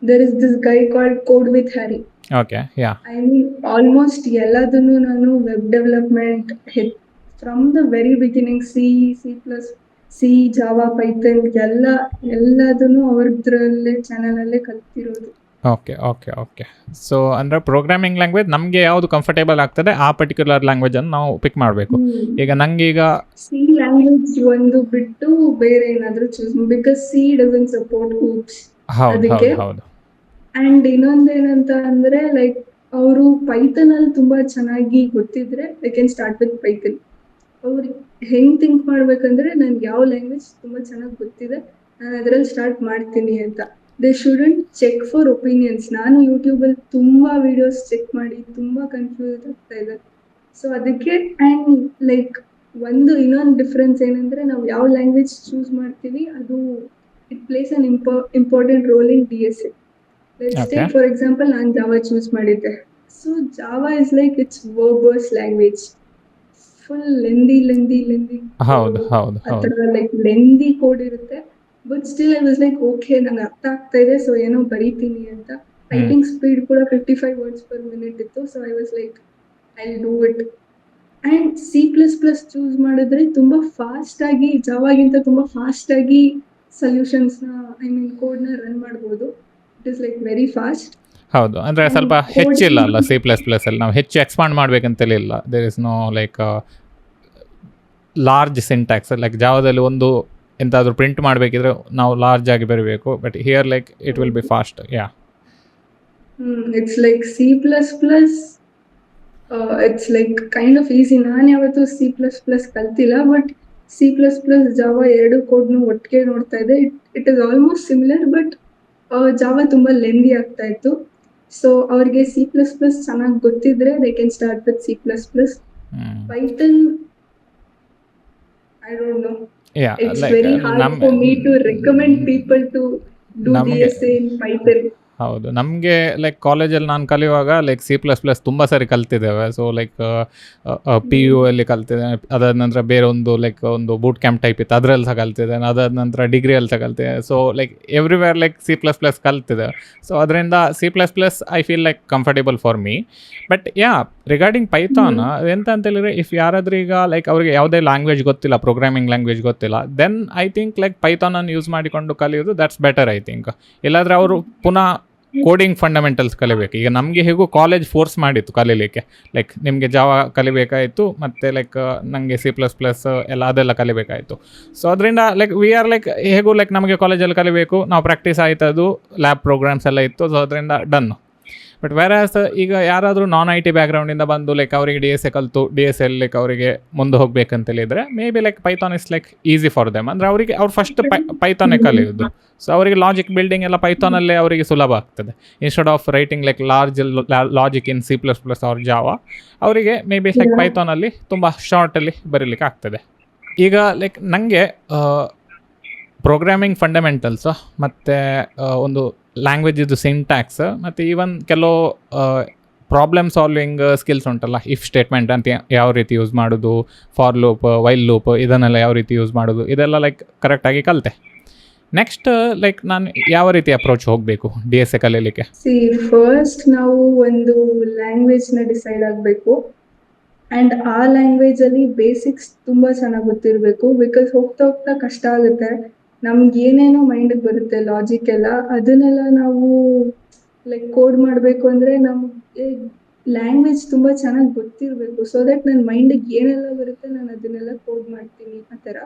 there is this guy called Code with Harry. Okay, yeah. I mean almost ಎಲ್ಲದನ್ನು ನಾನು web development from the very beginning, C Java Python ಎಲ್ಲದನ್ನು ಅವ್ರದ್ರಲ್ಲೇ ಚಾನಲ್ ಅಲ್ಲೇ ಕಲ್ತಿರೋದು. Okay okay okay. ಸೊ ಅಂದರೆ ಪ್ರೋಗ್ರಾಮಿಂಗ್ ಲ್ಯಾಂಗ್ವೇಜ್ ನಮಗೆ ಯಾವುದು ಕಂಫರ್ಟೇಬಲ್ ಆಗ್ತದೆ ಆ ಪರ್ಟಿಕ್ಯುಲರ್ ಲ್ಯಾಂಗ್ವೇಜನ್ನು ನಾವು ಪಿಕ್ ಮಾಡಬೇಕು. ಈಗ ನನಗೀಗ ಸಿ ಲ್ಯಾಂಗ್ವೇಜ್ ಒಂದು ಬಿಟ್ಟು ಬೇರೆ ಏನಾದರೂ choose, because C doesn't support hoops. ಹೌದು ಹೌದು ಹೌದು. ಅಂಡ್ ಇನ್ನೊಂದೇನಂತ ಅಂದ್ರೆ ಲೈಕ್ ಅವರು ಪೈಥನ್ ಅಲ್ಲಿ ತುಂಬಾ ಚೆನ್ನಾಗಿ ಗೊತ್ತಿದ್ರೆ they can start with Python. ಅವ್ರು ಹೆಂಗ್ ಥಿಂಕ್ ಮಾಡ್ಬೇಕಂದ್ರೆ ನನ್ಗೆ ಯಾವ ಲ್ಯಾಂಗ್ವೇಜ್ ತುಂಬಾ ಚೆನ್ನಾಗಿ ಗೊತ್ತಿದೆ, ನಾನು ಅದ್ರಲ್ಲಿ ಸ್ಟಾರ್ಟ್ ಮಾಡ್ತೀನಿ ಅಂತ. They shouldn't check for opinions. ನಾನು ಯೂಟ್ಯೂಬಲ್ಲಿ ತುಂಬಾ ವಿಡಿಯೋಸ್ ಚೆಕ್ ಮಾಡಿ ತುಂಬಾ ಕನ್ಫ್ಯೂಸ್ ಆಗ್ತಾ ಇದೆ. ಸೊ ಅದಕ್ಕೆ ಆ್ಯಂಡ್ ಲೈಕ್ ಇನ್ನೊಂದು ಡಿಫ್ರೆನ್ಸ್ ಏನಂದ್ರೆ ನಾವು ಯಾವ ಲ್ಯಾಂಗ್ವೇಜ್ ಚೂಸ್ ಮಾಡ್ತೀವಿ ಅದು it plays an important role in DSA. For example ನಾನು ಜಾವಾ ಚೂಸ್ ಮಾಡಿದ್ದೆ. So Java is like it's verbose language, full lengthy ಹೌದು ಹೌದು ಹೌದು ಲೈಕ್ ಲೆಂದಿ ಕೋಡ್ ಇರುತ್ತೆ. But still I was like okay, ನಂಗೆ ಅರ್ಥ ಆಗ್ತಾ ಇದೆ, ಸೊ ಏನೋ ಬರೀತೀನಿ ಅಂತ. ಟೈಪಿಂಗ್ ಸ್ಪೀಡ್ ಕೂಡ 55 words per minute ಇತ್ತು. So I was like I will do it. And C++ choose ಮಾಡಿದ್ರೆ ತುಂಬಾ ಫಾಸ್ಟ್ ಆಗಿ, ಜಾವಾಗಿಂತ ತುಂಬಾ ಫಾಸ್ಟ್ ಆಗಿ ಸೊಲ್ಯೂಷನ್ಸ್ ಕೋಡ್ನ ರನ್ ಮಾಡ್ಬೋದು. It is like very fast. ಹೌದು, ಅಂದರೆ ಸ್ವಲ್ಪ ಹೆಚ್ಚಿಲ್ಲ ಅಲ್ಲ C++ ಅಲ್ಲಿ ನಾವು ಹೆಚ್ಚು ಎಕ್ಸ್ಪಾಂಡ್ ಮಾಡಬೇಕಂತಲಿಲ್ಲ. There is no like large syntax. Like ಜಾವಾದಲ್ಲಿ ಒಂದು ಎಂತಾದರೂ ಪ್ರಿಂಟ್ ಮಾಡಬೇಕಿದ್ರೆ ನಾವು ಲಾರ್ಜ್ ಆಗಿ ಬರಬೇಕು, but here like it will be fast. Yeah, it's like C++, it's like kind of easy. ನಾನು ಯಾವತ್ತೂ C++ ಕಲ್ತಿಲ್ಲ, ಬಟ್ C++, ಜಾವಾ ಎರಡು ಕೋಡ್ನು ಒಟ್ಟಿಗೆ ನೋಡ್ತಾ ಇದೆ. It is almost similar, but Java ತುಂಬಾ ಲೆಂದಿ ಆಗ್ತಾ ಇತ್ತು. ಸೊ ಅವ್ರಿಗೆ C++ ಚೆನ್ನಾಗಿ ಗೊತ್ತಿದ್ರೆ they can start with C++. Python I don't know. Yeah, it's like, very hard for me to recommend people to do DSA in Python. ಹೌದು. ನಮಗೆ like ಕಾಲೇಜಲ್ಲಿ ನಾನು ಕಲಿಯುವಾಗ ಲೈಕ್ C++ ತುಂಬ ಸರಿ ಕಲ್ತಿದ್ದೇವೆ. ಸೊ ಲೈಕ್ ಪಿ ಯು ಅಲ್ಲಿ ಕಲ್ತಿದ್ದೇನೆ. ಅದಾದ ನಂತರ ಬೇರೆ ಒಂದು ಲೈಕ್ ಒಂದು ಬೂಟ್ ಕ್ಯಾಂಪ್ ಟೈಪ್ ಇತ್ತು, ಅದರಲ್ಲಿ ಸಹ ಕಲ್ತಿದ್ದೇನೆ. ಅದಾದ ನಂತರ ಡಿಗ್ರಿಯಲ್ಲಿ ಸಹ ಕಲ್ತಿದ್ದೇನೆ. So like everywhere like C++ ಕಲ್ತಿದ್ದೇವೆ. ಸೊ ಅದರಿಂದ C++ I feel like comfortable for me. But regarding Python ಎಂತ ಅಂತ ಹೇಳಿದ್ರೆ, ಇಫ್ ಯಾರಾದ್ರೂ ಈಗ ಲೈಕ್ ಅವರಿಗೆ ಯಾವುದೇ ಲ್ಯಾಂಗ್ವೇಜ್ ಗೊತ್ತಿಲ್ಲ, ಪ್ರೋಗ್ರಾಮಿಂಗ್ ಲ್ಯಾಂಗ್ವೇಜ್ ಗೊತ್ತಿಲ್ಲ, ದೆನ್ ಐ ಥಿಂಕ್ ಲೈಕ್ ಪೈಥಾನನ್ನು ಯೂಸ್ ಮಾಡಿಕೊಂಡು ಕಲಿಯೋದು ದಟ್ಸ್ ಬೆಟರ್ ಐ ಥಿಂಕ್. ಇಲ್ಲಾಂದರೆ ಅವರು ಪುನಃ ಕೋಡಿಂಗ್ ಫಂಡಮೆಂಟಲ್ಸ್ ಕಲಿಬೇಕು. ಈಗ ನಮಗೆ ಹೇಗೂ ಕಾಲೇಜ್ ಫೋರ್ಸ್ ಮಾಡಿತ್ತು ಕಲೀಲಿಕ್ಕೆ, ಲೈಕ್ ನಿಮಗೆ ಜಾವಾ ಕಲಿಬೇಕಾಯಿತು, ಮತ್ತು ಲೈಕ್ ನನಗೆ C++ ಎಲ್ಲ ಅದೆಲ್ಲ ಕಲಿಬೇಕಾಯಿತು. ಸೊ ಅದರಿಂದ ಲೈಕ್ ವಿ ಆರ್ ಲೈಕ್ ಹೇಗೂ ಲೈಕ್ ನಮಗೆ ಕಾಲೇಜಲ್ಲಿ ಕಲಿಬೇಕು, ನಾವು ಪ್ರಾಕ್ಟೀಸ್ ಆಯ್ತದು, ಲ್ಯಾಬ್ ಪ್ರೋಗ್ರಾಮ್ಸ್ ಎಲ್ಲ ಇತ್ತು. ಸೊ ಅದರಿಂದ ಡನ್. ಬಟ್ ವೆರಾಸ್ ಈಗ ಯಾರಾದರೂ ನಾನ್ IT ಬ್ಯಾಕ್ಗ್ರೌಂಡಿಂದ ಬಂದು ಲೈಕ್ ಅವರಿಗೆ DSA ಕಲಿತು DSA ಲೈಕ್ ಅವರಿಗೆ ಮುಂದೆ ಹೋಗ್ಬೇಕಂತೇಳಿದರೆ maybe like Python is like easy for them. ಅಂದರೆ ಅವರಿಗೆ ಅವ್ರು ಫಸ್ಟ್ ಪೈಥಾನೇ ಕಲಿಯೋದು. ಸೊ ಅವರಿಗೆ ಲಾಜಿಕ್ ಬಿಲ್ಡಿಂಗ್ ಎಲ್ಲ ಪೈಥಾನಲ್ಲೇ ಅವರಿಗೆ ಸುಲಭ ಆಗ್ತದೆ. Instead of writing like large logic in C++ or Java, ಅವರಿಗೆ ಮೇ ಬಿ ಲೈಕ್ ಪೈಥಾನಲ್ಲಿ ತುಂಬ ಶಾರ್ಟಲ್ಲಿ ಬರೀಲಿಕ್ಕೆ ಆಗ್ತದೆ. ಈಗ ಲೈಕ್ ನನಗೆ ಪ್ರೋಗ್ರಾಮಿಂಗ್ ಫಂಡಮೆಂಟಲ್ಸ್ ಮತ್ತು ಒಂದು ಲ್ಯಾಂಗ್ವೇಜ್ ಇದು ಸಿಂಟ್ಯಾಕ್ಸ್, ಮತ್ತು ಈವನ್ ಕೆಲವು ಪ್ರಾಬ್ಲಮ್ ಸಾಲ್ವಿಂಗ್ ಸ್ಕಿಲ್ಸ್ ಉಂಟಲ್ಲ, ಇಫ್ ಸ್ಟೇಟ್ಮೆಂಟ್ ಅಂತ ಯಾವ ರೀತಿ ಯೂಸ್ ಮಾಡೋದು, ಫಾರ್ ಲೂಪ್, ವೈಲ್ ಲೂಪ್, ಇದನ್ನೆಲ್ಲ ಯಾವ ರೀತಿ ಯೂಸ್ ಮಾಡೋದು, ಇದೆಲ್ಲ ಲೈಕ್ ಕರೆಕ್ಟಾಗಿ ಕಲಿತೆ. ನೆಕ್ಸ್ಟ್ ಲೈಕ್ ನಾನು ಯಾವ ರೀತಿ ಅಪ್ರೋಚ್ ಹೋಗಬೇಕು DSA ಕಲೀಲಿಕ್ಕೆ? ಫಸ್ಟ್ ನಾವು ಒಂದು ಲ್ಯಾಂಗ್ವೇಜ್ನ ಡಿಸೈಡ್ ಆಗಬೇಕು. ಆ್ಯಂಡ್ ಆ ಲ್ಯಾಂಗ್ವೇಜಲ್ಲಿ ಬೇಸಿಕ್ಸ್ ತುಂಬ ಚೆನ್ನಾಗಿ ಗೊತ್ತಿರಬೇಕು. ಬಿಕಾಸ್ ಹೋಗ್ತಾ ಹೋಗ್ತಾ ಕಷ್ಟ ಆಗುತ್ತೆ. ನಮ್ಗೆ ಏನೇನೋ ಮೈಂಡಿಗೆ ಬರುತ್ತೆ ಲಾಜಿಕ್ ಎಲ್ಲ, ಅದನ್ನೆಲ್ಲ ನಾವು ಲೈಕ್ ಕೋಡ್ ಮಾಡಬೇಕು ಅಂದರೆ ನಮಗೆ ಲ್ಯಾಂಗ್ವೇಜ್ ತುಂಬ ಚೆನ್ನಾಗಿ ಗೊತ್ತಿರಬೇಕು. ಸೊ ದಟ್ ನನ್ನ ಮೈಂಡಿಗೆ ಏನೆಲ್ಲ ಬರುತ್ತೆ ನಾನು ಅದನ್ನೆಲ್ಲ ಕೋಡ್ ಮಾಡ್ತೀನಿ ಆ ಥರ.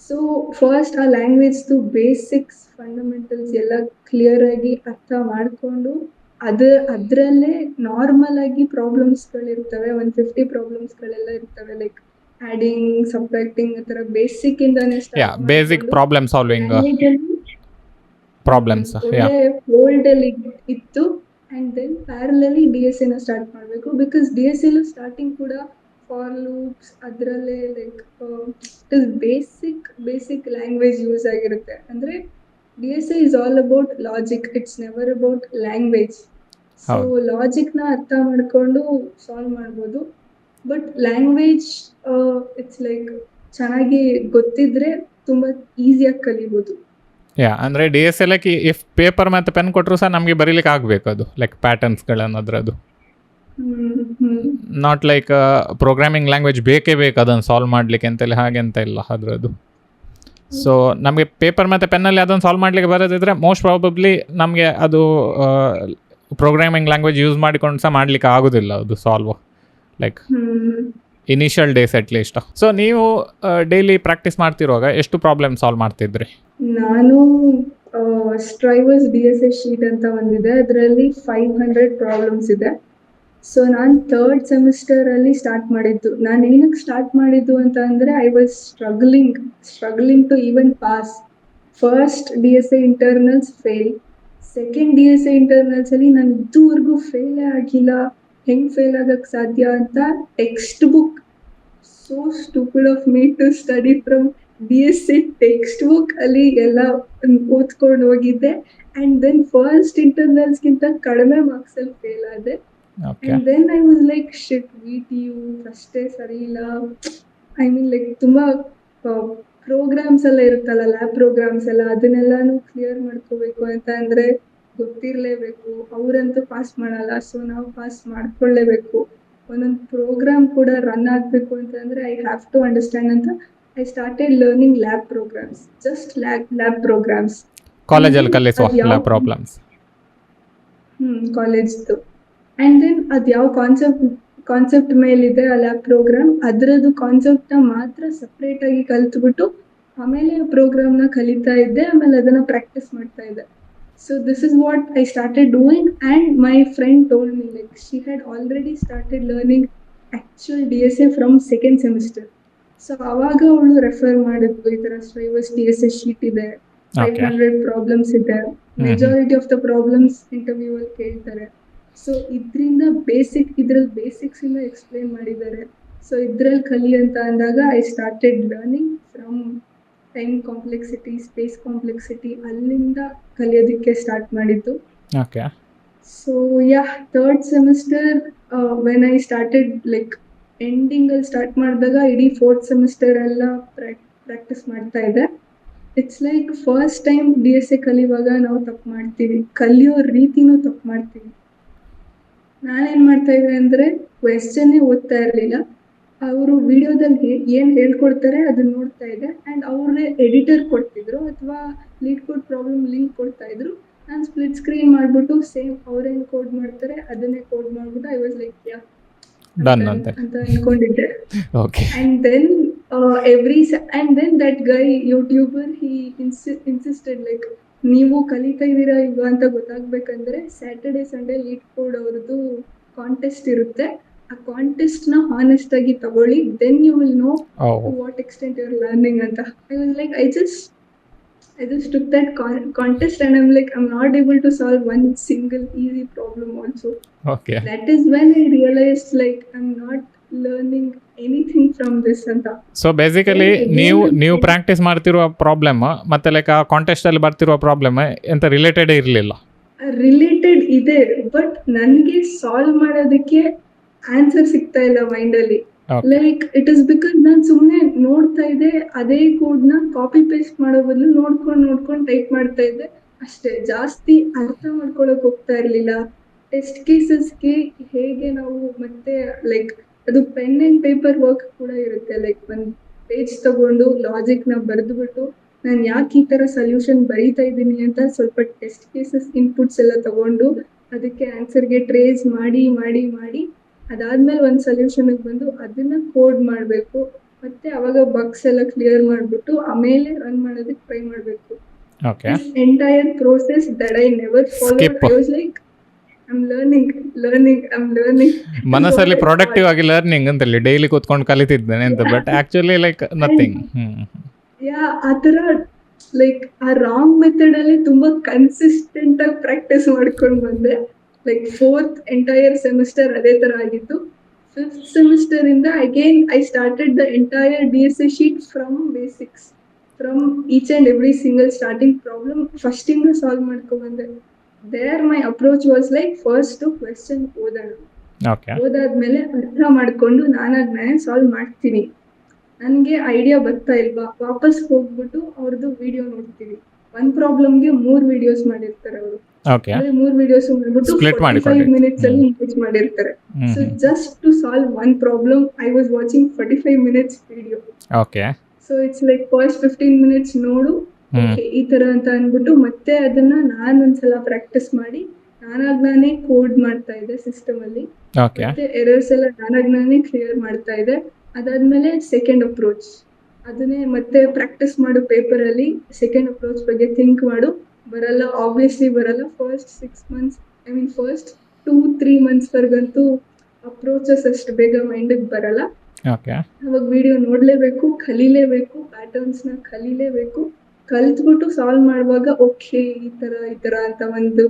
ಸೊ ಫಸ್ಟ್ ಆ ಲ್ಯಾಂಗ್ವೇಜ್ದು ಬೇಸಿಕ್ಸ್ ಫಂಡಮೆಂಟಲ್ಸ್ ಎಲ್ಲ ಕ್ಲಿಯರಾಗಿ ಅರ್ಥ ಮಾಡಿಕೊಂಡು ಅದರಲ್ಲೇ ನಾರ್ಮಲ್ ಆಗಿ ಪ್ರಾಬ್ಲಮ್ಸ್ಗಳಿರ್ತವೆ, 150 ಪ್ರಾಬ್ಲಮ್ಸ್ಗಳೆಲ್ಲ ಇರ್ತವೆ. ಲೈಕ್ ಆ್ಯಡಿಂಗ್, ಸಬ್ಟ್ರಾಕ್ಟಿಂಗ್, ಆ ಥರ ಬೇಸಿಕ್ ಇಂದಾನೆ ಬೇಸಿಕ್ ಪ್ರಾಬ್ಲಮ್ ಸಾಲ್ವಿಂಗ್ ಪ್ರಾಬ್ಲಮ್ಸ್ ಓಲ್ಡಲ್ಲಿ ಇತ್ತು. ಆ್ಯಂಡ್ ದೆನ್ ಪ್ಯಾರಲಲ್ಲಿ DSAನ ಸ್ಟಾರ್ಟ್ ಮಾಡಬೇಕು. ಬಿಕಾಸ್ DSAಲು ಸ್ಟಾರ್ಟಿಂಗ್ ಕೂಡ ಫಾರ್ ಲೂಪ್ಸ್ ಅದರಲ್ಲೇ like it is basic language use ಆಗಿರುತ್ತೆ. ಅಂದರೆ DSA is all about logic, it's never about language. So ಲಾಜಿಕ್ನ ಅರ್ಥ ಮಾಡಿಕೊಂಡು ಸಾಲ್ವ್ ಮಾಡ್ಬೋದು. ಬಟ್ ಲ್ಯಾಂಗ್ವೇಜ್ ಇಟ್ಸ್ ಲೈಕ್ ಚೆನ್ನಾಗಿ ಗೊತ್ತಿದ್ರೆ ತುಂಬ ಈಸಿಯಾಗಿ ಕಲಿಬೋದು. ಅಂದರೆ DSA ಲೈಕ್ ಇಫ್ ಪೇಪರ್ ಮತ್ತು ಪೆನ್ ಕೊಟ್ಟರು ಸಹ ನಮಗೆ ಬರೀಲಿಕ್ಕೆ ಆಗಬೇಕು, ಅದು ಲೈಕ್ ಪ್ಯಾಟರ್ನ್ಸ್ಗಳನ್ನು ಅದರದ್ದು. ನಾಟ್ ಲೈಕ್ ಪ್ರೋಗ್ರಾಮಿಂಗ್ ಲ್ಯಾಂಗ್ವೇಜ್ ಬೇಕೇ ಬೇಕು ಅದನ್ನು ಸಾಲ್ವ್ ಮಾಡಲಿಕ್ಕೆ ಅಂತೇಳಿ, ಹಾಗೆ ಅಂತ ಇಲ್ಲ ಅದರದ್ದು. ಸೊ ನಮಗೆ ಪೇಪರ್ ಮತ್ತು ಪೆನ್ನಲ್ಲಿ ಅದನ್ನು ಸಾಲ್ವ್ ಮಾಡಲಿಕ್ಕೆ ಬರೋದಿದ್ರೆ ಮೋಸ್ಟ್ ಪ್ರಾಬಬ್ಲಿ ನಮಗೆ ಅದು ಪ್ರೋಗ್ರಾಮಿಂಗ್ ಲ್ಯಾಂಗ್ವೇಜ್ ಯೂಸ್ ಮಾಡಿಕೊಂಡು ಸಹ ಮಾಡಲಿಕ್ಕೆ ಆಗೋದಿಲ್ಲ ಅದು solve, like initial days at least. So ನೀವು ಡೈಲಿ ಪ್ರಾಕ್ಟೀಸ್ ಮಾಡ್ತಿರುವಾಗ ಎಷ್ಟು ಪ್ರಾಬ್ಲಮ್ ಸಾಲ್ವ್ ಮಾಡ್ತಿದ್ರಿ? ನಾನು ಸ್ಟ್ರೈವರ್ಸ್ DSA ಶೀಟ್ ಅಂತ ಒಂದಿದೆ, ಅದರಲ್ಲಿ 500 ಪ್ರಾಬ್ಲಮ್ಸ್ ಇದೆ. ಸೊ ನಾನು 3rd ಸೆಮಿಸ್ಟರಲ್ಲಿ ಸ್ಟಾರ್ಟ್ ಮಾಡಿದ್ದು. ನಾನು ಏನಕ್ಕೆ ಸ್ಟಾರ್ಟ್ ಮಾಡಿದ್ದು ಅಂತ ಅಂದರೆ I was struggling to even pass. First DSA internals fail, second DSA ಇಂಟರ್ನಲ್ಸಲ್ಲಿ ನಾನು ಇದುವರೆಗೂ ಫೇಲೇ ಆಗಿಲ್ಲ, ಹೆಂಗೆ ಫೇಲ್ ಆಗೋಕ್ಕೆ ಸಾಧ್ಯ ಅಂತ textbook, so stupid of me to study from DSA textbook ಅಲ್ಲಿ ಎಲ್ಲ ಓದ್ಕೊಂಡು ಹೋಗಿದ್ದೆ. ಆ್ಯಂಡ್ ದೆನ್ ಫಸ್ಟ್ ಇಂಟರ್ನಲ್ಸ್ಗಿಂತ ಕಡಿಮೆ ಮಾರ್ಕ್ಸಲ್ಲಿ ಫೇಲ್ ಆದೆ. And then I was like shit, VTU ಫಸ್ಟೇ ಸರಿ ಇಲ್ಲ. ಐ ಮೀನ್ ಲೈಕ್ ತುಂಬ ಪ್ರೋಗ್ರಾಮ್ಸ್ ಎಲ್ಲ ಇರುತ್ತಲ್ಲ, ಲ್ಯಾಬ್ ಪ್ರೋಗ್ರಾಮ್ಸ್ ಎಲ್ಲ, ಅದನ್ನೆಲ್ಲಾನು ಕ್ಲಿಯರ್ ಮಾಡ್ಕೋಬೇಕು ಅಂತ ಅಂದರೆ ಗೊತ್ತಿರಲೇಬೇಕು. ಅವರಂತೂ ಪಾಸ್ ಮಾಡಲ್ಲ, ಸೊ ನಾವು ಪಾಸ್ ಮಾಡ್ಕೊಳ್ಳೇಬೇಕು. ಒಂದೊಂದು ಪ್ರೋಗ್ರಾಮ್ ಕೂಡ ರನ್ ಆಗಬೇಕು ಅಂತಂದರೆ ಐ ಹ್ಯಾವ್ ಟು ಅಂಡರ್ಸ್ಟ್ಯಾಂಡ್ ಅಂತ I started learning lab programs, just lab programs. ಕಾಲೇಜಲ್ಲಿ ಕಲಿಸುವ ಲ್ಯಾಬ್ ಪ್ರಾಬ್ಲಮ್ಸ್ ಕಾಲೇಜ್ದು. ಆ್ಯಂಡ್ ದೆನ್ ಅದು ಯಾವ ಕಾನ್ಸೆಪ್ಟ್ ಮೇಲಿದೆ ಆ ಲ್ಯಾಬ್ ಪ್ರೋಗ್ರಾಮ್, ಅದರದ್ದು ಕಾನ್ಸೆಪ್ಟನ್ನ ಮಾತ್ರ ಸಪ್ರೇಟಾಗಿ ಕಲಿತ್ಬಿಟ್ಟು ಆಮೇಲೆ ಪ್ರೋಗ್ರಾಮ್ನ ಕಲಿತಾ ಇದ್ದೆ, ಆಮೇಲೆ ಅದನ್ನು ಪ್ರಾಕ್ಟೀಸ್ ಮಾಡ್ತಾ ಇದ್ದೆ. So this is what I started doing, and my friend told me like she had already started learning actual DSA from 2nd semester. So ಅವಾಗ ಅವಳು ರೆಫರ್ ಮಾಡಿದ್ಲು, ಈ ಥರ ಸ್ಟ್ರೈವರ್ಸ್ DSA ಶೀಟ್ ಇದೆ, 500 ಪ್ರಾಬ್ಲಮ್ಸ್ ಇದೆ, majority of the problems interview ಅಲ್ಲಿ ಕೇಳ್ತಾರೆ. So ಇದರಿಂದ ಇದ್ರಲ್ಲಿ ಬೇಸಿಕ್ಸ್ ಇಂದ ಎಕ್ಸ್ಪ್ಲೈನ್ ಮಾಡಿದ್ದಾರೆ. ಸೊ ಇದ್ರಲ್ಲಿ ಕಲಿ ಅಂತ ಅಂದಾಗ I started learning from time complexity, space complexity, ಅಲ್ಲಿಂದ ಕಲಿಯೋದಕ್ಕೆ ಸ್ಟಾರ್ಟ್ ಮಾಡಿದ್ದು. Okay. So yeah, third semester when I started like ending ಅಲ್ಲಿ ಸ್ಟಾರ್ಟ್ ಮಾಡಿದಾಗ ಇಡೀ ಫೋರ್ತ್ ಸೆಮಿಸ್ಟರ್ ಎಲ್ಲ ಪ್ರಾಕ್ಟೀಸ್ ಮಾಡ್ತಾ ಇದ್ದೆ. It's like first time DSA ಕಲಿಯುವಾಗ ನಾವು ತಪ್ಪು ಮಾಡ್ತೀವಿ, ಕಲಿಯೋ ರೀತಿನೂ ತಪ್ಪು ಮಾಡ್ತೀವಿ. ನಾನೇನ್ ಮಾಡ್ತಾ ಇದ್ದೆ ಅಂದ್ರೆ ಕ್ವೆಶ್ಚನ್ ಓದ್ತಾ ಇರ್ಲಿಲ್ಲ, ಅವರು ವಿಡಿಯೋದಲ್ಲಿ ಏನ್ ಹೇಳ್ಕೊಡ್ತಾರೆ ಅದನ್ನ ನೋಡ್ತಾ ಇದ್ದೆ ಅಂಡ್ ಅವ್ರೇ ಎಡಿಟರ್ ಕೊಡ್ತಿದ್ರು ಅಥವಾ ಲೀಡ್ ಕೋಡ್ ಪ್ರಾಬ್ಲಮ್ ಲಿಂಕ್ ಕೊಡ್ತಾ ಇದ್ರು. ನಾನು ಸ್ಪ್ಲಿಟ್ ಸ್ಕ್ರೀನ್ ಮಾಡ್ಬಿಟ್ಟು ಸೇಮ್ ಅವ್ರೇನ್ ಕೋಡ್ ಮಾಡ್ತಾರೆ ಅದನ್ನೇ ಕೋಡ್ ಮಾಡ್ಬಿಟ್ಟು I was like yeah Done ಅಂತೆ. ಅಂತ ಅನ್ಕೊಂಡಿದ್ದೆ. Okay. And then and then that guy YouTuber he insisted like ನೀವು ಕಲಿತಾ ಇದ್ದೀರಾ ಇಲ್ವಾ ಅಂತ ಗೊತ್ತಾಗ್ಬೇಕಂದ್ರೆ ಸ್ಯಾಟರ್ಡೆ ಸಂಡೇ ಲೀಡ್ ಕೋಡ್ ಅವ್ರದ್ದು ಕಾಂಟೆಸ್ಟ್ ಇರುತ್ತೆ, ಆ ಕಾಂಟೆಸ್ಟ್ ನ ಹಾನೆಸ್ಟ್ ಆಗಿ ತಗೊಳ್ಳಿ, then you will know oh, to what extent you're learning ಅಂತ. I was like I just took that contest and I'm like I'm not able to solve one single easy problem also. Okay. That is when I realized like I'm not learning anything from this anta. So basically ನೀವು practice ಮಾಡ್ತಿರುವ problem ಮತ್ತೆ like ಆ ಕಾಂಟೆಸ್ಟಲ್ಲಿ ಬರ್ತಿರುವ problem ಎಂತ related ಇರಲಿಲ್ಲ. Related ಇದೆ but ನನಗೆ solve ಮಾಡೋದಕ್ಕೆ answer ಸಿಗ್ತಾ ಇಲ್ಲ ಮೈಂಡ್ ಅಲ್ಲಿ. Okay. Like it is because ನಾನು ಸುಮ್ಮನೆ ನೋಡ್ತಾ ಇದ್ದೆ, ಅದೇ ಕೋಡ್ ನ ಕಾಪಿ ಪೇಸ್ಟ್ ಮಾಡೋ ಬದಲು ನೋಡ್ಕೊಂಡು ಟೈಪ್ ಮಾಡ್ತಾ ಇದ್ದೆ ಅಷ್ಟೇ, ಜಾಸ್ತಿ ಅರ್ಥ ಮಾಡ್ಕೊಳಕ್ ಹೋಗ್ತಾ ಇರ್ಲಿಲ್ಲ. ಟೆಸ್ಟ್ ಕೇಸಸ್ಗೆ ಹೇಗೆ ನಾವು ಮತ್ತೆ ಲೈಕ್ ಅದು ಪೆನ್ ಅಂಡ್ ಪೇಪರ್ ವರ್ಕ್ ಕೂಡ ಇರುತ್ತೆ, ಲೈಕ್ ಒಂದ್ ಪೇಜ್ ತಗೊಂಡು ಲಾಜಿಕ್ ನ ಬರೆದ್ಬಿಟ್ಟು ನಾನು ಯಾಕೆ ಈ ತರ ಸೊಲ್ಯೂಷನ್ ಬರೀತಾ ಇದ್ದೀನಿ ಅಂತ ಸ್ವಲ್ಪ ಟೆಸ್ಟ್ ಕೇಸಸ್ ಇನ್ಪುಟ್ಸ್ ಎಲ್ಲ ತಗೊಂಡು ಅದಕ್ಕೆ ಆನ್ಸರ್ಗೆ ಟ್ರೇಸ್ ಮಾಡಿ ಮಾಡಿ ಮಾಡಿ ಅದಾದ್ಮೇಲೆ ಒಂದ್ ಸೊಲ್ಯೂಷನ್ ಬಂದು ಅದನ್ನ ಕೋಡ್ ಮಾಡ್ಬೇಕು, ಮತ್ತೆ ಅವಾಗ ಬಗ್ಸ್ ಎಲ್ಲ ಕ್ಲಿಯರ್ ಮಾಡ್ಬಿಟ್ಟು ಆಮೇಲೆ ರನ್ ಮಾಡೋದಕ್ಕೆ ಟ್ರೈ ಮಾಡ್ಬೇಕು. Okay. Entire process that I never followed. Skip. I was like I'm learning. ಮನಸ್ಸಲ್ಲಿ ಪ್ರೊಡಕ್ಟಿವ್ ಆಗಿ ಲರ್ನಿಂಗ್ ಅಂತಲ್ಲಿ ಡೈಲಿ ಕೂತ್ಕೊಂಡು ಕಲಿತಿದ್ದೇನೆ ಅಂತ, ಬಟ್ ಆಕ್ಚುಲಿ ಲೈಕ್ ನಥಿಂಗ್. ಯಾ ಆ ತರ ಲೈಕ್ ಆ ರಾಂಗ್ ಮೆಥಡ್ ಅಲ್ಲಿ ತುಂಬಾ ಕನ್ಸಿಸ್ಟೆಂಟ್ ಆಗಿ ಪ್ರಾಕ್ಟೀಸ್ ಮಾಡ್ಕೊಂಡು ಬಂದೆ. ಲೈಕ್ ಫೋರ್ತ್ ಎಂಟೈರ್ ಸೆಮಿಸ್ಟರ್ ಅದೇ ತರ ಆಗಿತ್ತು. ಫಿಫ್ತ್ ಸೆಮಿಸ್ಟರ್ ಇಂದ again I started the entire DSA sheet from basics, from each and every single starting problem first ಇಂದ ಸಾಲ್ವ್ ಮಾಡ್ಕೊಂಡ್ ಬಂದೆ. There my approach was like first to question ಓದೋಣ, okay. ಓದಾದ್ಮೇಲೆ ಅರ್ಥ ಮಾಡ್ಕೊಂಡು ನಾನಾದ್ಮೇಲೆ ಸಾಲ್ವ್ ಮಾಡ್ತೀನಿ. ನನ್ಗೆ ಐಡಿಯಾ ಬರ್ತಾ ಇಲ್ವಾ ವಾಪಸ್ ಹೋಗ್ಬಿಟ್ಟು ಅವ್ರದ್ದು ವಿಡಿಯೋ ನೋಡ್ತೀವಿ. ಒಂದ್ ಪ್ರಾಬ್ಲಮ್ಗೆ 3 ವಿಡಿಯೋಸ್ ಮಾಡಿರ್ತಾರೆ ಅವರು. ಓಕೆ. 3 ವಿಡಿಯೋಸ್ ಮಾಡ್ಬಿಟ್ಟು Split 45 minutes ಅಲ್ಲಿ ಇಂಪ್ರೂವ್ ಮಾಡಿರ್ತಾರೆ. So just to solve one problem I was watching 45 minutes video. Okay. So it's like first 15 minutes ನೋಡು ಈ ತರ ಅಂತ ಅನ್ಬಿಟ್ಟು ಮತ್ತೆ ಅದನ್ನ ನಾನು ಒಂದ್ಸಲ ಪ್ರಾಕ್ಟೀಸ್ ಮಾಡಿ ನಾನೇ ಕೋಡ್ ಮಾಡ್ತಾ ಇದ್ದೆ ಸಿಸ್ಟಮ್ ಅಲ್ಲಿ. ಓಕೆ. ಮತ್ತೆ ಎರರ್ಸ್ ಎಲ್ಲ ನಾನೇ ಕ್ಲಿಯರ್ ಮಾಡ್ತಾ ಇದ್ದೆ. ಅದಾದ್ಮೇಲೆ ಸೆಕೆಂಡ್ ಅಪ್ರೋಚ್ ಅದನ್ನೇ ಮತ್ತೆ ಪ್ರಾಕ್ಟೀಸ್ ಮಾಡು ಪೇಪರ್ ಅಲ್ಲಿ. ಸೆಕೆಂಡ್ ಅಪ್ರೋಚ್ ಬಗ್ಗೆ ಥಿಂಕ್ ಮಾಡು, ಬರಲ್ಲ ಆಬ್ವಿಯಸ್ಲಿ ಬರಲ್ಲ. First 6 months I mean first 2-3 months ವರ್ಗಂತೂ ಅಪ್ರೋಚಸ್ ಅಷ್ಟು ಬೇಗ ಮೈಂಡಿಗೆ ಬರಲ್ಲ. ಓಕೆ. ಅವಾಗ ವಿಡಿಯೋ ನೋಡ್ಲೇಬೇಕು, ಕಲೀಲೇಬೇಕು, ಪ್ಯಾಟರ್ನ್ಸ್ ನ ಕಲೀಲೇಬೇಕು. ಕಲ್ತ್ಬಿಟ್ಟು ಸಾಲ್ವ್ ಮಾಡುವಾಗ ಓಕೆ ಈ ತರ ಅಂತ ಒಂದು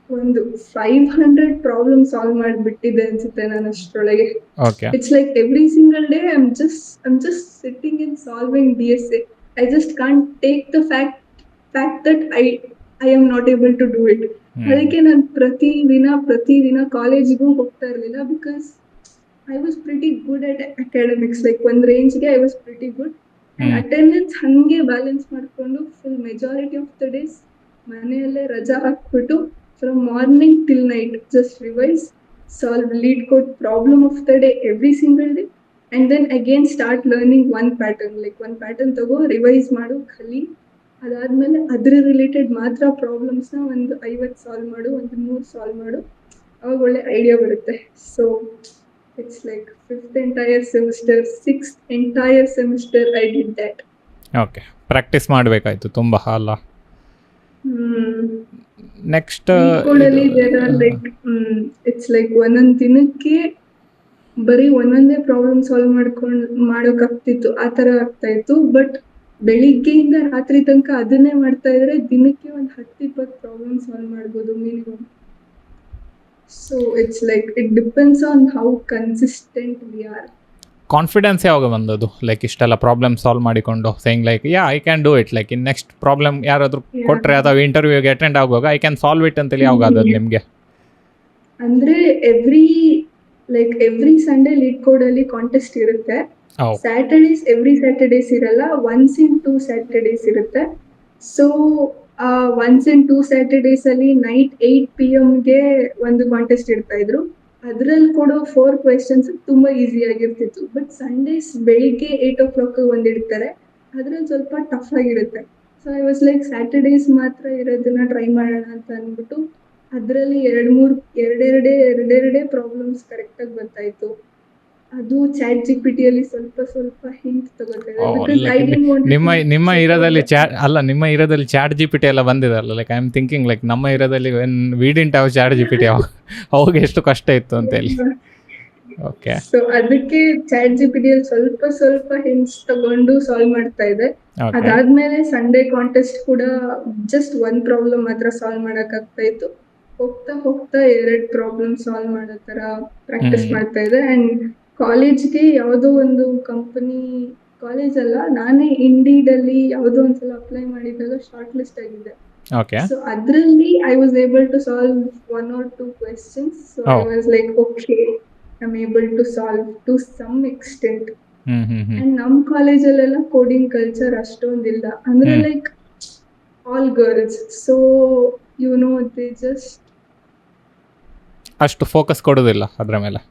500 ಪ್ರಾಬ್ಲಮ್ ಸಾಲ್ವ್ ಮಾಡಿಬಿಟ್ಟಿದೆ ಅನ್ಸುತ್ತೆ ನಾನು ಅಷ್ಟರೊಳಗೆ. Okay. It's like every single day I am just sitting in solving DSA. I just can't take the fact that I am not able to do it. ಅದಕ್ಕೆ ನಾನು ಪ್ರತಿದಿನ ಕಾಲೇಜಿಗೂ ಹೋಗ್ತಾ ಇರ್ಲಿಲ್ಲ because I was pretty good at academics. Like ಒಂದ್ ರೇಂಜ್ಗೆ I was pretty good. Attendance ಹಂಗೆ balance ಮಾಡ್ಕೊಂಡು full majority of the days ಮನೆಯಲ್ಲೇ ರಜಾ ಹಾಕ್ಬಿಟ್ಟು from morning till night just revise, solve lead code problem of the day every single day and then again start learning one pattern. Like ಒಂದ್ pattern ತಗೋ, revise ಮಾಡು, ಕಲಿ. ಅದಾದ್ಮೇಲೆ ಅದ್ರ related ಮಾತ್ರ ಪ್ರಾಬ್ಲಮ್ಸ್ ನ ಒಂದು 50 ಸಾಲ್ವ್ ಮಾಡು, ಒಂದು 100 ಸಾಲ್ವ್ ಮಾಡು, ಅವಾಗ ಒಳ್ಳೆ ಐಡಿಯಾ ಬರುತ್ತೆ. So it's like 5th entire semester, 6th entire semester I did that. Okay. Practice ಮಾಡಬೇಕಾಯ್ತು ತುಂಬ ಅಲ್ಲ. ನೆಕ್ಸ್ಟ್ ಕೋಡಲ್ಲಿ there are like it's like ಒಂದೊಂದು ದಿನಕ್ಕೆ ಬರೀ ಒಂದೊಂದೇ ಪ್ರಾಬ್ಲಮ್ ಸಾಲ್ವ್ ಮಾಡೋಕ್ಕಾಗ್ತಿತ್ತು, ಆ ತರ ಆಗ್ತಾ ಇತ್ತು. ಬಟ್ ಬೆಳಿಗ್ಗೆಯಿಂದ ರಾತ್ರಿ ತನಕ ಅದನ್ನೇ ಮಾಡ್ತಾ ಇದ್ರೆ ದಿನಕ್ಕೆ ಒಂದು 10-20 ಪ್ರಾಬ್ಲಮ್ ಸಾಲ್ವ್ ಮಾಡ್ಬೋದು minimum. So it's like it depends on how consistent we are. Confidence ಯಾವಾಗ ಬಂದದು ಲೈಕ್ ಇಷ್ಟೆಲ್ಲ ಪ್ರಾಬ್ಲಮ್ ಸಾಲ್ವ್ ಮಾಡಿಕೊಂಡು saying like I can do it like in next problem ಯಾರಾದರೂ ಕೊಟ್ಟರೆ ಅಥವಾ ಇಂಟರ್ವ್ಯೂಗೆ ಅಟೆಂಡ್ ಆಗುವಾಗ ಐ ಕ್ಯಾನ್ ಸಾಲ್ವ್ ಇಟ್ ಅಂತೇಳಿ ಯಾವಾಗ ಆದದ್ದು ನಿಮಗೆ? ಅಂದ್ರೆ ಎವ್ರಿ ಸಂಡೇ ಲೀಡ್ ಕೋಡ್ ಅಲ್ಲಿ ಕಾಂಟೆಸ್ಟ್ ಇರುತ್ತೆ. ಸ್ಯಾಟರ್ಡೇಸ್ ಎವ್ರಿ ಸ್ಯಾಟರ್ಡೇಸ್ ಇರಲ್ಲ, ಒನ್ಸ್ ಇನ್ 2 ಸ್ಯಾಟರ್ಡೇಸ್ ಇರುತ್ತೆ. ಸೊ ಒನ್ಸ್ ಇನ್ 2 ಸ್ಯಾಟರ್ಡೇಸ್ ಅಲ್ಲಿ ನೈಟ್ 8 PM ಗೆ ಒಂದು ಕಾಂಟೆಸ್ಟ್ ಇಡ್ತಾ ಇದ್ರು. ಅದ್ರಲ್ಲಿ ಕೊಡೋ 4 ಕ್ವೆಶನ್ಸ್ ತುಂಬಾ ಈಸಿ ಆಗಿರ್ತಿತ್ತು. ಬಟ್ ಸಂಡೇಸ್ ಬೆಳಿಗ್ಗೆ 8 o'clock ಒಂದ್ ಇಡ್ತಾರೆ, ಅದ್ರಲ್ಲಿ ಸ್ವಲ್ಪ ಟಫ್ ಆಗಿರುತ್ತೆ. So I was like Saturdays ಮಾತ್ರ ಇರೋದನ್ನ ಟ್ರೈ ಮಾಡೋಣ ಅಂತ ಅಂದ್ಬಿಟ್ಟು ಅದ್ರಲ್ಲಿ ಎರಡೆರಡೇ ಪ್ರಾಬ್ಲಮ್ಸ್ ಕರೆಕ್ಟ್ ಆಗಿ ಬರ್ತಾ ಇತ್ತು. ಅದು ಚಾಟ್ GPT ಅಲ್ಲಿ ಸ್ವಲ್ಪ ಹಿಂಟ್ ತಗೋತೇವೆ. ನಿಮ್ಮ ಇರೋದಲ್ಲಿ ನಿಮ್ಮ ಇರೋದಲ್ಲಿ ಚಾಟ್ GPT ಎಲ್ಲ ಬಂದಿದಲ್ಲ, like I am thinking like ನಮ್ಮ ಇರೋದಲ್ಲಿ we didn't have chat GPT ಅವಾಗ ಎಷ್ಟು ಕಷ್ಟ ಇತ್ತು ಅಂತ ಹೇಳಿ. ಓಕೆ, ಸೊ ಅದಕ್ಕೆ ಚಾಟ್ GPT ಅಲ್ಲಿ ಸ್ವಲ್ಪ ಹಿಂಟ್ಸ್ ತಗೊಂಡು ಸಾಲ್ವ್ ಮಾಡ್ತಾ ಇದೆ. ಅದಾದ್ಮೇಲೆ ಸಂಡೇ ಕಾಂಟೆಸ್ಟ್ ಕೂಡ ಜಸ್ಟ್ 1 ಪ್ರಾಬ್ಲಮ್ ಮಾತ್ರ ಸಾಲ್ವ್ ಮಾಡಕ್ ಆಗ್ತಾ ಇತ್ತು. ಹೋಗ್ತಾ 2 ಪ್ರಾಬ್ಲಮ್ ಸಾಲ್ವ್ ಮಾಡೋ ತರ ಪ್ರಾಕ್ಟೀಸ್ ಮಾಡ್ತಾ ಇದೆ. ಅಂಡ್ ಕಾಲೇಜ್ಗೆ ಯಾವುದೋ ಒಂದು ಕಂಪನಿ, ಕಾಲೇಜ್ ಅಲ್ಲ, ನಾನೇ ಇಂಡೀಡ್ ಅಲ್ಲಿ ಯಾವುದೋ ಒಂದ್ಸಲ ಅಪ್ಲೈ ಮಾಡಿದಾಗ ಶಾರ್ಟ್ ಲಿಸ್ಟ್ ಆಗಿದೆ. ಸೊ ಅದ್ರಲ್ಲಿ I was able to solve 1 or 2 questions. So I was like okay, I am able to solve to some extent. And ನಮ್ ಕಾಲೇಜಲ್ಲೆಲ್ಲ ಕೋಡಿಂಗ್ ಕಲ್ಚರ್ ಅಷ್ಟೊಂದಿಲ್ಲ, ಅಂದ್ರೆ like all girls. So they just ಅಷ್ಟು focus ಕೊಡೋದಿಲ್ಲ ಅದ್ರ ಮೇಲೆ.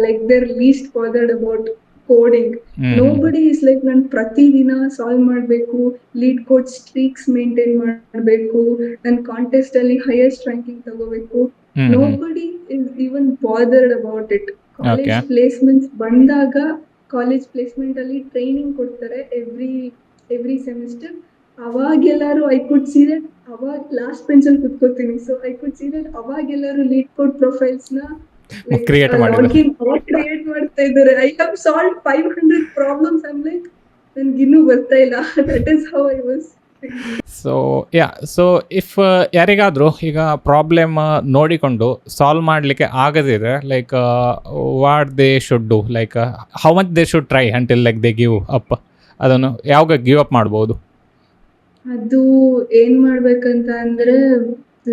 like they're least bothered about coding. Nobody is like ನಾನು ಪ್ರತಿದಿನ ಸಾಲ್ವ್ ಮಾಡಬೇಕು, ಲೀಡ್ ಕೋಡ್ ಸ್ಟ್ರೀಕ್ಸ್ ಮೇಂಟೈನ್ ಮಾಡಬೇಕು, ನನ್ನ ಕಾಂಟೆಸ್ಟ್ ಅಲ್ಲಿ ಹೈಯೆಸ್ಟ್ ರ್ಯಾಂಕಿಂಗ್ ತಗೋಬೇಕು. Nobody is even bothered about it. College placements ಬಂದಾಗ ಕಾಲೇಜ್ ಪ್ಲೇಸ್ಮೆಂಟ್ ಅಲ್ಲಿ ಟ್ರೈನಿಂಗ್ ಕೊಡ್ತಾರೆ ಎವ್ರಿ ಸೆಮಿಸ್ಟರ್. ಅವಾಗೆಲ್ಲರೂ ಐ ಕುಡ್ ಸಿ ದಟ್, ಅವಾಗ ಲಾಸ್ಟ್ ಬೆಂಚ್ ಅಲ್ಲಿ ಕುತ್ಕೋತೀನಿ. So I could see that ಅವಾಗೆಲ್ಲರೂ ಲೀಡ್ ಕೋಡ್ ಪ್ರೊಫೈಲ್ಸ್ ನ ಕ್ರಿಯೇಟ್ ಮಾಡ್ತಾ ಇದ್ದಾರೆ. I have solve 500 problems. I am like ನನ್ಗಿನ್ನೂ ಬರ್ತಾ ಇಲ್ಲ. That is how I was. So if ಯಾರಿಗಾದರೂ ಈಗ ಪ್ರಾಬ್ಲಮ್ ನೋಡಿಕೊಂಡು ಸಾಲ್ವ್ ಮಾಡಲಿಕ್ಕೆ ಆಗದಿದ್ರೆ like what they should do, like how much they should try until like they give up? ಅದನ್ನು ಯಾವಾಗ give up ಮಾಡ್ಬೋದು? ಅದು ಏನ್ ಮಾಡ್ಬೇಕಂತ ಅಂದ್ರೆ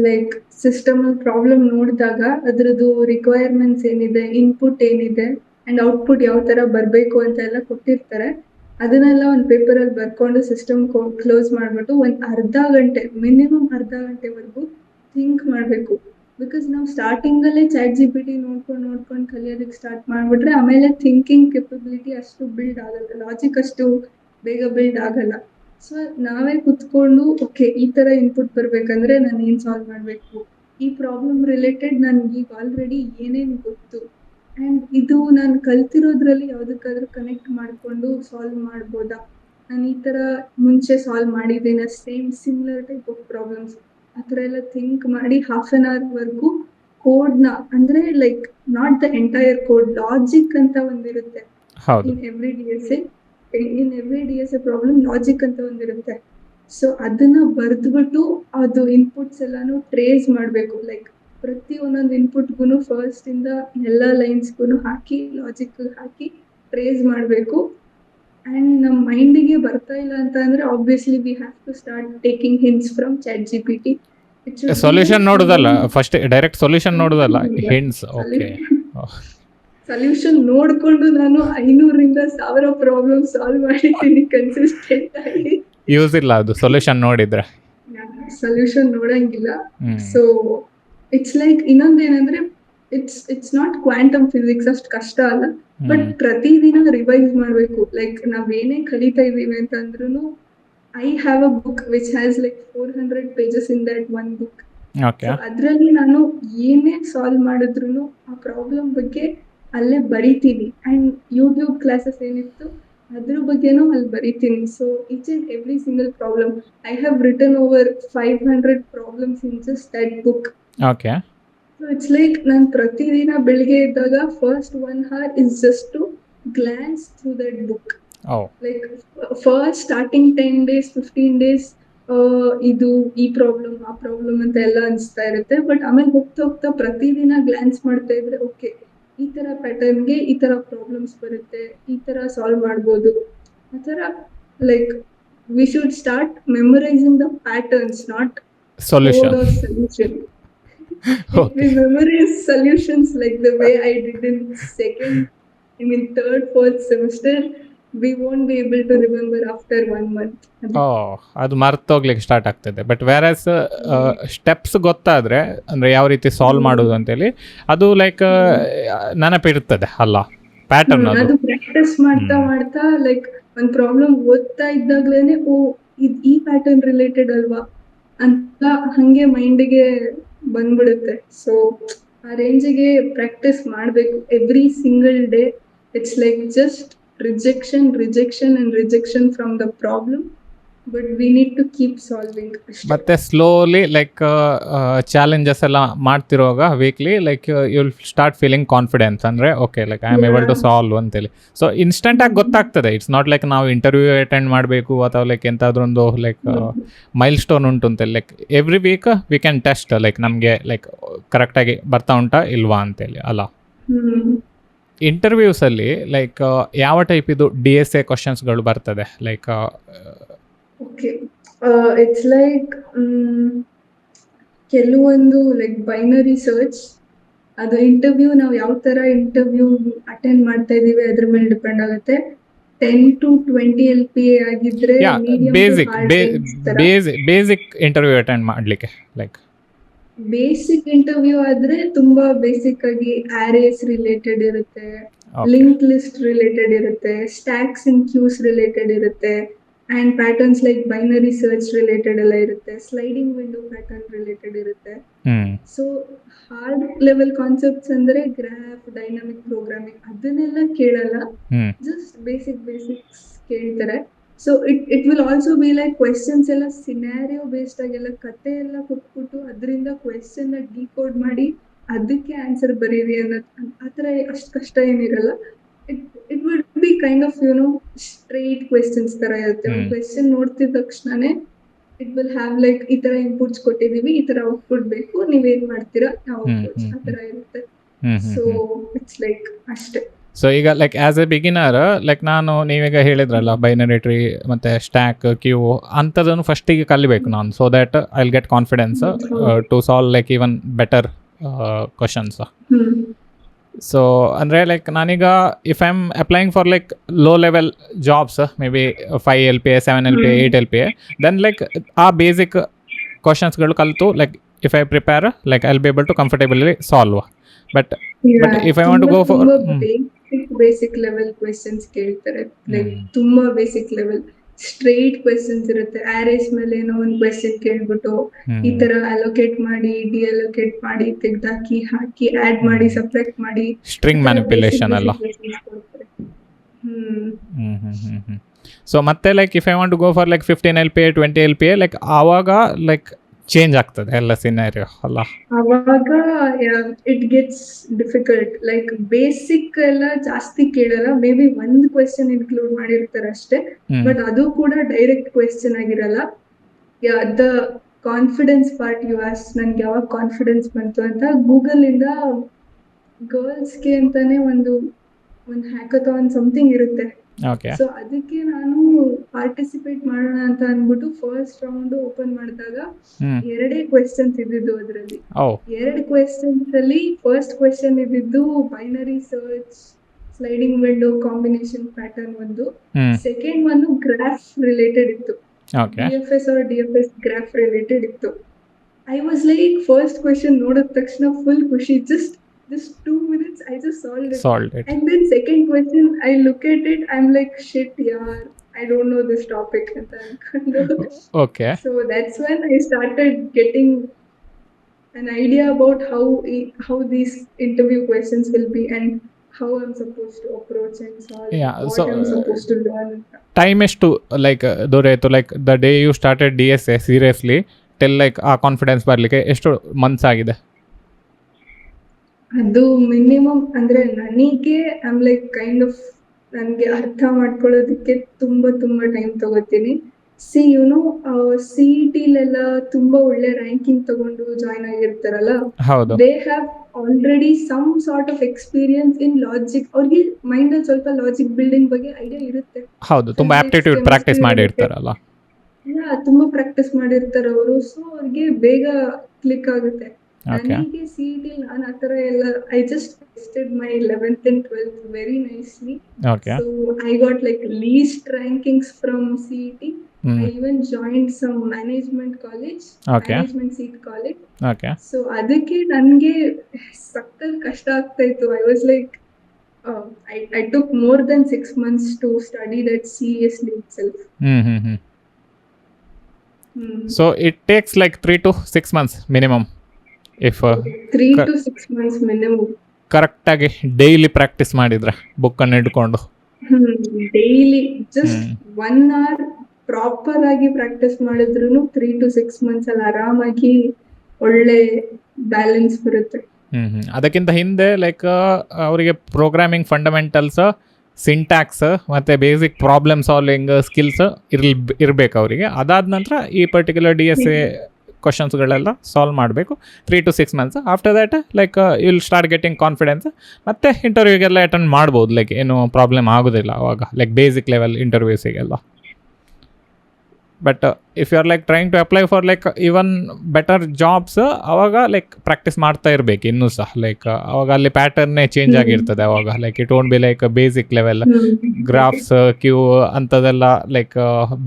ಲೈಕ್ ಸಿಸ್ಟಮ್ ಪ್ರಾಬ್ಲಮ್ ನೋಡಿದಾಗ ಅದ್ರದ್ದು ರಿಕ್ವೈರ್ಮೆಂಟ್ಸ್ ಏನಿದೆ, ಇನ್ಪುಟ್ ಏನಿದೆ ಅಂಡ್ ಔಟ್ಪುಟ್ ಯಾವ ತರ ಬರ್ಬೇಕು ಅಂತ ಎಲ್ಲ ಕೊಟ್ಟಿರ್ತಾರೆ. ಅದನ್ನೆಲ್ಲ ಒಂದು ಪೇಪರ್ ಅಲ್ಲಿ ಬರ್ಕೊಂಡು ಸಿಸ್ಟಮ್ ಕ್ಲೋಸ್ ಮಾಡ್ಬಿಟ್ಟು ಮಿನಿಮಮ್ ಅರ್ಧ ಗಂಟೆವರೆಗೂ ಥಿಂಕ್ ಮಾಡ್ಬೇಕು. ಬಿಕಾಸ್ ನಾವು ಸ್ಟಾರ್ಟಿಂಗ್ ಅಲ್ಲೇ ಚಾಟ್ GPT ನೋಡ್ಕೊಂಡು ಕಲಿಯೋದಕ್ಕೆ ಸ್ಟಾರ್ಟ್ ಮಾಡ್ಬಿಟ್ರೆ ಆಮೇಲೆ ಥಿಂಕಿಂಗ್ ಕೆಪಬಿಲಿಟಿ ಅಷ್ಟು ಬಿಲ್ಡ್ ಆಗಲ್ಲ, ಲಾಜಿಕ್ ಅಷ್ಟು ಬೇಗ ಬಿಲ್ಡ್ ಆಗಲ್ಲ. ಸೊ ನಾವೇ ಕುತ್ಕೊಂಡು ಓಕೆ ಈ ತರ ಇನ್ಪುಟ್ ಬರ್ಬೇಕಂದ್ರೆ ನಾನು ಏನ್ ಸಾಲ್ವ್ ಮಾಡ್ಬೇಕು, ಈ ಪ್ರಾಬ್ಲಮ್ ರಿಲೇಟೆಡ್ ನನ್ಗೆ ಈಗ ಆಲ್ರೆಡಿ ಏನೇನ್ ಗೊತ್ತು ಅಂಡ್ ಇದು ನಾನು ಕಲ್ತಿರೋದ್ರಲ್ಲಿ ಯಾವ್ದಕ್ಕಾದ್ರೂ ಕನೆಕ್ಟ್ ಮಾಡ್ಕೊಂಡು ಸಾಲ್ವ್ ಮಾಡ್ಬೋದಾ, ನಾನು ಈ ತರ ಮುಂಚೆ ಸಾಲ್ವ್ ಮಾಡಿದ್ದೇನೆ ಸಿಮಿಲರ್ ಟೈಪ್ ಆಫ್ ಪ್ರಾಬ್ಲಮ್ಸ್, ಆ ಥರ ಎಲ್ಲ ಥಿಂಕ್ ಮಾಡಿ 1/2 an hour ವರ್ಗೂ ಕೋಡ್ನ, ಅಂದ್ರೆ like not the entire code, logic ಅಂತ ಒಂದಿರುತ್ತೆ in every DSA problem, logic ಅಂತ ಒಂದಿರುತ್ತೆ. ಸೊ ಅದನ್ನ ಬರ್ದ್ಬಿಟ್ಟು ಅದು ಇನ್ಪುಟ್ಸ್ ಎಲ್ಲಾನು ಟ್ರೇಸ್ ಮಾಡ್ಬೇಕು. ಲೈಕ್ ಪ್ರತಿ ಒಂದೊಂದು ಇನ್ಪುಟ್ಗೂ ಫಸ್ಟ್ ಇಂದ ಎಲ್ಲ ಲೈನ್ಸ್ಗೂ ಹಾಕಿ ಲಾಜಿಕ್ ಹಾಕಿ ಟ್ರೇಸ್ ಮಾಡಬೇಕು. ಅಂಡ್ ನಮ್ಮ ಮೈಂಡಿಗೆ ಬರ್ತಾ ಇಲ್ಲ ಅಂತ ಅಂದ್ರೆ obviously we have to start taking hints from chat GPT. Solution ನೋಡೋದಲ್ಲ, ಫಸ್ಟ್ ಡೈರೆಕ್ಟ್ ಸೊಲ್ಯೂಷನ್ ನೋಡೋದಲ್ಲ, ಹಿಂಟ್ಸ್. ಓಕೆ, ಸೊಲ್ಯೂಷನ್ ನೋಡ್ಕೊಂಡು ನಾನು 500ರಿಂದ 1000 ಪ್ರಾಬ್ಲಮ್ ಸಾಲ್ವ್ ಮಾಡಿದ್ದೀನಿ ಕನ್ಸಿಸ್ಟೆಂಟ್ ಆಗಿ. ಯೂಸ್ ಇಲ್ಲ ಅದು ಸೊಲ್ಯೂಷನ್ ನೋಡಿದ್ರೆ, ಸೊಲ್ಯೂಷನ್ ನೋಡಂಗಿಲ್ಲ. ಸೊ ಇಟ್ಸ್ ಲೈಕ್ ಇನ್ನೊಂದೇನಂದ್ರೆ ಇಟ್ಸ್ ನಾಟ್ ಕ್ವಾಂಟಮ್ ಫಿಸಿಕ್ಸ್ ಅಷ್ಟು ಕಷ್ಟ ಅಲ್ಲ, ಬಟ್ ಪ್ರತಿದಿನ ರಿವೈಸ್ ಮಾಡ್ಬೇಕು. ಲೈಕ್ ನಾವೇನೇ ಕಲಿತಾ ಇದೀವಿ ಅಂತಂದ್ರೂ I have a book which has like 400 pages in that one book. ಅದ್ರಲ್ಲಿ ನಾನು ಏನೇ ಸಾಲ್ವ್ ಮಾಡಿದ್ರು ಆ ಪ್ರಾಬ್ಲಮ್ ಬಗ್ಗೆ ಅಲ್ಲೇ ಬರೀತೀನಿ. ಅಂಡ್ ಯೂಟ್ಯೂಬ್ ಕ್ಲಾಸಸ್ ಏನಿತ್ತು ಅದ್ರ ಬಗ್ಗೆನೂ ಅಲ್ಲಿ ಬರೀತೀನಿ. So each and every single problem I have written over 500 problems in just that book. Okay, so it's like ನಾನು ಪ್ರತಿದಿನ ಬೆಳಿಗ್ಗೆ ಇದ್ದಾಗ first 1 hour is just to glance through that book. Like first starting 10 days 15 days ಇದು ಈ problem ಆ problem ಅಂತ ಎಲ್ಲ ಅನಿಸ್ತಾ ಇರುತ್ತೆ. ಬಟ್ ಆಮೇಲೆ ಹೋಗ್ತಾ ಪ್ರತಿದಿನ ಗ್ಲಾನ್ಸ್ ಮಾಡ್ತಾ ಇದ್ರೆ ಓಕೆ ಈ ತರ ಪ್ಯಾಟರ್ನ್ಗೆ ಈ ತರ ಪ್ರಾಬ್ಲಮ್ಸ್ ಬರುತ್ತೆ, ಈ ತರ ಸಾಲ್ವ್ ಮಾಡ್ಬೋದು, ಆ ತರ like we should start memorising the patterns, not solution. code or solution. If we okay. memorize solutions like the way I did in third, fourth semester, we won't be able to remember after 1 month. ಓ, ಅದು ಮರ್ತೋಗ್ಲಿಕ್ಕೆ start ಆಗ್ತದೆ. But ವ್ಯಾರಸ್ steps ಗೊತ್ತಾದರೆ ಅಂದರೆ ಯಾವ ರೀತಿ solve ಮಾಡೋದು ಅಂತೇಳಿ ಅದು like ನೆನಪಿರ್ತದೆ ಅಲ್ಲ, ಪ್ಯಾಟರ್ನ್ ಅದು. ಅದು ಪ್ರಾಕ್ಟೀಸ್ ಮಾಡ್ತಾ ಮಾಡ್ತಾ ಲೈಕ್ ಒಂದ್ ಪ್ರಾಬ್ಲಮ್ ಓದ್ತಾ ಇದ್ದಾಗ್ಲೇನೆ ಓ ಈ ಪ್ಯಾಟರ್ನ್ ರಿಲೇಟೆಡ್ ಅಲ್ವಾ ಅಂತ ಹಂಗೆ ಮೈಂಡಿಗೆ ಬಂದ್ಬಿಡುತ್ತೆ. ಸೊ ಆ ರೇಂಜಿಗೆ ಪ್ರಾಕ್ಟೀಸ್ ಮಾಡಬೇಕು every single day. It's like just rejection from the problem, but we need to keep solving. ಮತ್ತೆ ಸ್ಲೋಲಿ ಲೈಕ್ ಚಾಲೆಂಜಸ್ ಎಲ್ಲ ಮಾಡ್ತಿರುವಾಗ weekly like you will start feeling confidence, ಅಂದರೆ okay like I am able to solve ಅಂತೇಳಿ. So ಇನ್ಸ್ಟೆಂಟಾಗಿ ಗೊತ್ತಾಗ್ತದೆ. It's not like ನಾವು interview attend ಮಾಡಬೇಕು ಅಥವಾ ಲೈಕ್ ಎಂತಾದ್ರೂ ಒಂದು ಲೈಕ್ ಮೈಲ್ ಸ್ಟೋನ್ ಉಂಟು ಅಂತೇಳಿ. Like every week we can test like ನಮಗೆ ಲೈಕ್ ಕರೆಕ್ಟಾಗಿ ಬರ್ತಾ ಉಂಟಾ ಇಲ್ವಾ ಅಂತೇಳಿ ಅಲ್ಲ. ಇಂಟರ್ವ್ಯೂಸಲ್ಲಿ ಲೈಕ್ ಯಾವ ಟೈಪ್ ಇದು DSA ಕ್ವಶನ್ಸ್ಗಳು ಬರ್ತದೆ ಲೈಕ್? ಓಕೆ, ಇಟ್ಸ್ ಲೈಕ್ ಕೆಲವೊಂದು ಲೈಕ್ ಬೈನರಿ ಸರ್ಚ್, ಅದು ಇಂಟರ್ವ್ಯೂ ನಾವು ಯಾವ ತರ ಇಂಟರ್ವ್ಯೂ ಅಟೆಂಡ್ ಮಾಡ್ತಾ ಇದೀವಿ ಅದ್ರ ಮೇಲೆ ಡಿಪೆಂಡ್ ಆಗುತ್ತೆ. 10 to 20 LPA ಆಗಿದ್ರೆ ಬೇಸಿಕ್ ಇಂಟರ್ವ್ಯೂ ಅಟೆಂಡ್ ಮಾಡ್ಲಿಕ್ಕೆ ಲೈಕ್ ಬೇಸಿಕ್ ಇಂಟರ್ವ್ಯೂ ಆದ್ರೆ ತುಂಬಾ ಬೇಸಿಕ್ ಆಗಿ ಆರೇಸ್ ರಿಲೇಟೆಡ್ ಇರುತ್ತೆ, ಲಿಂಕ್ ಲಿಸ್ಟ್ ರಿಲೇಟೆಡ್ ಇರುತ್ತೆ, ಸ್ಟ್ಯಾಕ್ಸ್ ಇನ್ ಕ್ಯೂಸ್ ರಿಲೇಟೆಡ್ ಇರುತ್ತೆ, and patterns like binary search related ಎಲ್ಲ ಇರುತ್ತೆ, ಸ್ಲೈಡಿಂಗ್ ವಿಂಡೋ ಪ್ಯಾಟರ್ನ್ ರಿಲೇಟೆಡ್ ಇರುತ್ತೆ. ಸೊ ಹಾರ್ಡ್ ಲೆವೆಲ್ ಕಾನ್ಸೆಪ್ಟ್ಸ್ ಅಂದ್ರೆ ಗ್ರಾಫ್, ಡೈನಾಮಿಕ್ ಪ್ರೋಗ್ರಾಮಿಂಗ್ ಅದನ್ನೆಲ್ಲ ಕೇಳಲ್ಲ, ಜಸ್ಟ್ ಬೇಸಿಕ್ಸ್ ಕೇಳ್ತಾರೆ. So it will also be like questions ಎಲ್ಲ ಸಿನಾರಿಯೋ ಬೇಸ್ಡ್ ಆಗೆಲ್ಲ ಕತೆ ಎಲ್ಲ ಕೊಟ್ಬಿಟ್ಟು ಅದರಿಂದ ಕ್ವೆಶನ್ ಡಿಕೋಡ್ ಮಾಡಿ ಅದಕ್ಕೆ ಆನ್ಸರ್ ಬರೀರಿ ಅನ್ನೋದು ಆ ಥರ ಅಷ್ಟು ಕಷ್ಟ ಏನಿರಲ್ಲ. It will be kind of straight questions ತರ ಇರುತ್ತೆ. ಒಂದು ಕ್ವೆಶನ್ ನೋಡ್ತಿದ ತಕ್ಷಣನೇ ಇಟ್ ವಿಲ್ ಹ್ಯಾವ್ ಲೈಕ್ ಈ ತರ ಇನ್ಪುಟ್ಸ್ ಕೊಟ್ಟಿದೀವಿ, ಈ ತರ ಔಟ್ಪುಟ್ ಬೇಕು, ನೀವೇನ್ ಮಾಡ್ತೀರಾ ಔಟ್ಪುಟ್ಸ್ ಆ ತರ ಇರುತ್ತೆ. ಸೊ ಇಟ್ಸ್ ಲೈಕ್ ಅಷ್ಟೇ. ಸೊ ಈಗ like as a beginner like ನೀವೀಗ ಹೇಳಿದ್ರಲ್ಲ ಬೈನರಿ ಟ್ರೀ ಮತ್ತು ಸ್ಟ್ಯಾಕ್ ಕ್ಯೂ ಅಂಥದ್ದನ್ನು ಫಸ್ಟಿಗೆ ಕಲಿಬೇಕು ನಾನು, so that I will get confidence to solve like even better questions. So ಅಂದರೆ ಲೈಕ್ ನಾನೀಗ if I am applying for like low level jobs maybe 5 LPA 7 LPA 8 LPA then like ಆ basic ಕ್ವಶನ್ಸ್ಗಳು ಕಲಿತು like if I prepare like I will be able to comfortably solve. But if I want to go for basic level questions ಕೇಳ್ತಾರೆ, like ತುಂಬಾ basic level straight questions ಇರುತ್ತೆ. Arrays ಮೇಲೆ ಏನೋ ಒಂದು question ಕೇಳ್ಬಿಟ್ಟು ಈ ತರ ಅಲೋಕೇಟ್ ಮಾಡಿ, ಡಿಅಲೋಕೇಟ್ ಮಾಡಿ, ತೆಗ್ದಾಕಿ ಹಾಕಿ, ಆಡ್ ಮಾಡಿ, ಸಬ್ಟ್ರಾಕ್ಟ್ ಮಾಡಿ, ಸ್ಟ್ರಿಂಗ್ ಮ್ಯಾನಿಪ್ಯುಲೇಷನ್ ಅಲ್ಲ. ಸೊ ಮತ್ತೆ like if I want to go for like 15 LPA 20 LPA like ಆವಾಗ ಲೈಕ್ ಚೇಂಜ್ ಆಗ್ತದೆ ಎಲ್ಲ ಸಿನಾರಿಯೋ ಅಲ್ಲ. ಅವಾಗ it gets difficult. Like basic ಎಲ್ಲ ಜಾಸ್ತಿ ಕೇಳಲ್ಲ, ಮೇ ಬಿ ಒಂದ್ ಕ್ವೆಶನ್ ಇನ್ಕ್ಲೂಡ್ ಮಾಡಿರ್ತಾರೆ ಅಷ್ಟೇ, ಬಟ್ ಅದು ಕೂಡ ಡೈರೆಕ್ಟ್ ಕ್ವೆಶನ್ ಆಗಿರಲ್ಲ. The confidence part you ask, ನನ್ಗೆ ಯಾವಾಗ ಕಾನ್ಫಿಡೆನ್ಸ್ ಬಂತು ಅಂತ ಗೂಗಲ್ ಇಂದ ಗರ್ಲ್ಸ್ಗೆ ಅಂತಾನೆ ಒಂದು ಹ್ಯಾಕಥಾನ್ ಸಮಥಿಂಗ್ ಇರುತ್ತೆ. ಸೊ ಅದಕ್ಕೆ ನಾನು ಪಾರ್ಟಿಸಿಪೇಟ್ ಮಾಡೋಣ ಅಂತ ಅನ್ಬಿಟ್ಟು ಫಸ್ಟ್ ರೌಂಡ್ ಓಪನ್ ಮಾಡಿದಾಗ 2 ಕ್ವೆಶನ್ಸ್ ಇದ್ದಿದ್ದು. ಅದರಲ್ಲಿ 2 ಕ್ವೆಶನ್ಸ್ ಅಲ್ಲಿ ಫಸ್ಟ್ ಕ್ವೆಶನ್ ಇದ್ದಿದ್ದು binary search, sliding window combination pattern ಒಂದು, ಸೆಕೆಂಡ್ ಒನ್ ಗ್ರಾಫ್ ರಿಲೇಟೆಡ್ ಇತ್ತು, DFS or DFS graph related ಇತ್ತು. I was like first question ನೋಡಿದ ತಕ್ಷಣ ಫುಲ್ ಖುಷಿ, just 2 minutes I just solved it. And then second question I look at it, I'm like shit yaar, I don't know this topic anta ankondo. Okay, so that's when I started getting an idea about how these interview questions will be and how I'm supposed to approach and solve, what I'm supposed to learn. Time is to like doretu like the day you started DSA seriously till like ಆ confidence ಬರ್ಲಿಕ್ಕೆ ಎಷ್ಟು months ಆಗಿದೆ? ಅದು minimum ಅಂದ್ರೆ ನನಗೆ I am like kind of ನನ್ಗೆ ಅರ್ಥ ಮಾಡ್ಕೊಳ್ಳೋದಕ್ಕೆ ತುಂಬಾ ಟೈಮ್ ತಗೋತೀನಿ. ಸಿ ಸಿ ಇ ಟಿಲೆಲ್ಲ ತುಂಬಾ ಒಳ್ಳೆ ರ್ಯಾಂಕಿಂಗ್ ತಗೊಂಡು ಜಾಯ್ನ್ ಆಗಿರ್ತಾರಲ್ಲ, ಹೌದು they have already some sort of experience in logic. ಅವ್ರಿಗೆ ಮೈಂಡ್ ಅಲ್ಲಿ ಸ್ವಲ್ಪ ಲಾಜಿಕ್ ಬಿಲ್ಡಿಂಗ್ ಬಗ್ಗೆ ಐಡಿಯಾ ಇರುತ್ತೆ. ಹೌದು, ತುಂಬ ಆಪ್ಟಿಟ್ಯೂಡ್ ಪ್ರಾಕ್ಟೀಸ್ ಮಾಡಿರ್ತಾರಲ್ಲ. ತುಂಬಾ ಪ್ರಾಕ್ಟೀಸ್ ಮಾಡಿರ್ತಾರೆ ಅವರು, ಸೊ ಅವ್ರಿಗೆ ಬೇಗ ಕ್ಲಿಕ್ ಆಗುತ್ತೆ. Okay. ನನಗೆ ಸಿ ಇ ಟಿ ನಾನು ಆತರ ಎಲ್ಲ I just tested my 11th and 12th very nicely. Okay. So I got like least rankings from CET. I even joined some management college, Okay. management seat college. Okay. So ಅದಕ್ಕೆ ನನಗೆ ಸಖತ್ ಕಷ್ಟ ಆಗ್ತಾ ಇತ್ತು. I was like, I took more than 6 months to study that seriously itself. So it takes like 3 to 6 months minimum if 3 to 6 months minimum. ಕರೆಕ್ಟಾಗಿ daily practice ಮಾಡಿದ್ರೆ ಬುಕ್ಕನ್ನು ಹಿಡ್ಕೊಂಡು. ಡೈಲಿ ಜಸ್ಟ್ 1 hour ಪ್ರಾಪರ್ ಆಗಿ ಪ್ರಾಕ್ಟೀಸ್ ಮಾಡಿದ್ರು 3 to 6 months ಅಲ್ಲಿ ಆರಾಮಾಗಿ ಒಳ್ಳೆ balance ಬರುತ್ತೆ. ಅದಕ್ಕಿಂತ ಹಿಂದೆ ಲೈಕ್ ಅವರಿಗೆ ಪ್ರೋಗ್ರಾಮಿಂಗ್ ಫಂಡಮೆಂಟಲ್ಸ್, ಸಿಂಟ್ಯಾಕ್ಸ್ ಮತ್ತು ಬೇಸಿಕ್ ಪ್ರಾಬ್ಲಮ್ ಸಾಲ್ವಿಂಗ್ ಸ್ಕಿಲ್ಸ್ ಇರಬೇಕು ಅವರಿಗೆ. ಅದಾದ ನಂತರ ಈ ಪರ್ಟಿಕ್ಯುಲರ್ DSA ಕ್ವಶನ್ಸ್ಗಳೆಲ್ಲ ಸಾಲ್ವ್ ಮಾಡಬೇಕು 3 to 6 months. After that like you will start getting confidence, ಮತ್ತು ಇಂಟರ್ವ್ಯೂಗೆಲ್ಲ ಅಟೆಂಡ್ ಮಾಡ್ಬೋದು. ಲೈಕ್ ಏನು ಪ್ರಾಬ್ಲಮ್ ಆಗೋದಿಲ್ಲ ಅವಾಗ, ಲೈಕ್ ಬೇಸಿಕ್ ಲೆವೆಲ್ ಇಂಟರ್ವ್ಯೂಸಿಗೆಲ್ಲ. But if you are like trying to apply for like even better jobs, ಅವಾಗ like practice ಮಾಡ್ತಾ ಇರಬೇಕು ಇನ್ನೂ ಸಹ. ಲೈಕ್ ಅವಾಗ ಅಲ್ಲಿ ಪ್ಯಾಟರ್ನೇ ಚೇಂಜ್ ಆಗಿರ್ತದೆ ಅವಾಗ. Like it won't be like basic level graphs queue ಅಂಥದ್ದೆಲ್ಲ, ಲೈಕ್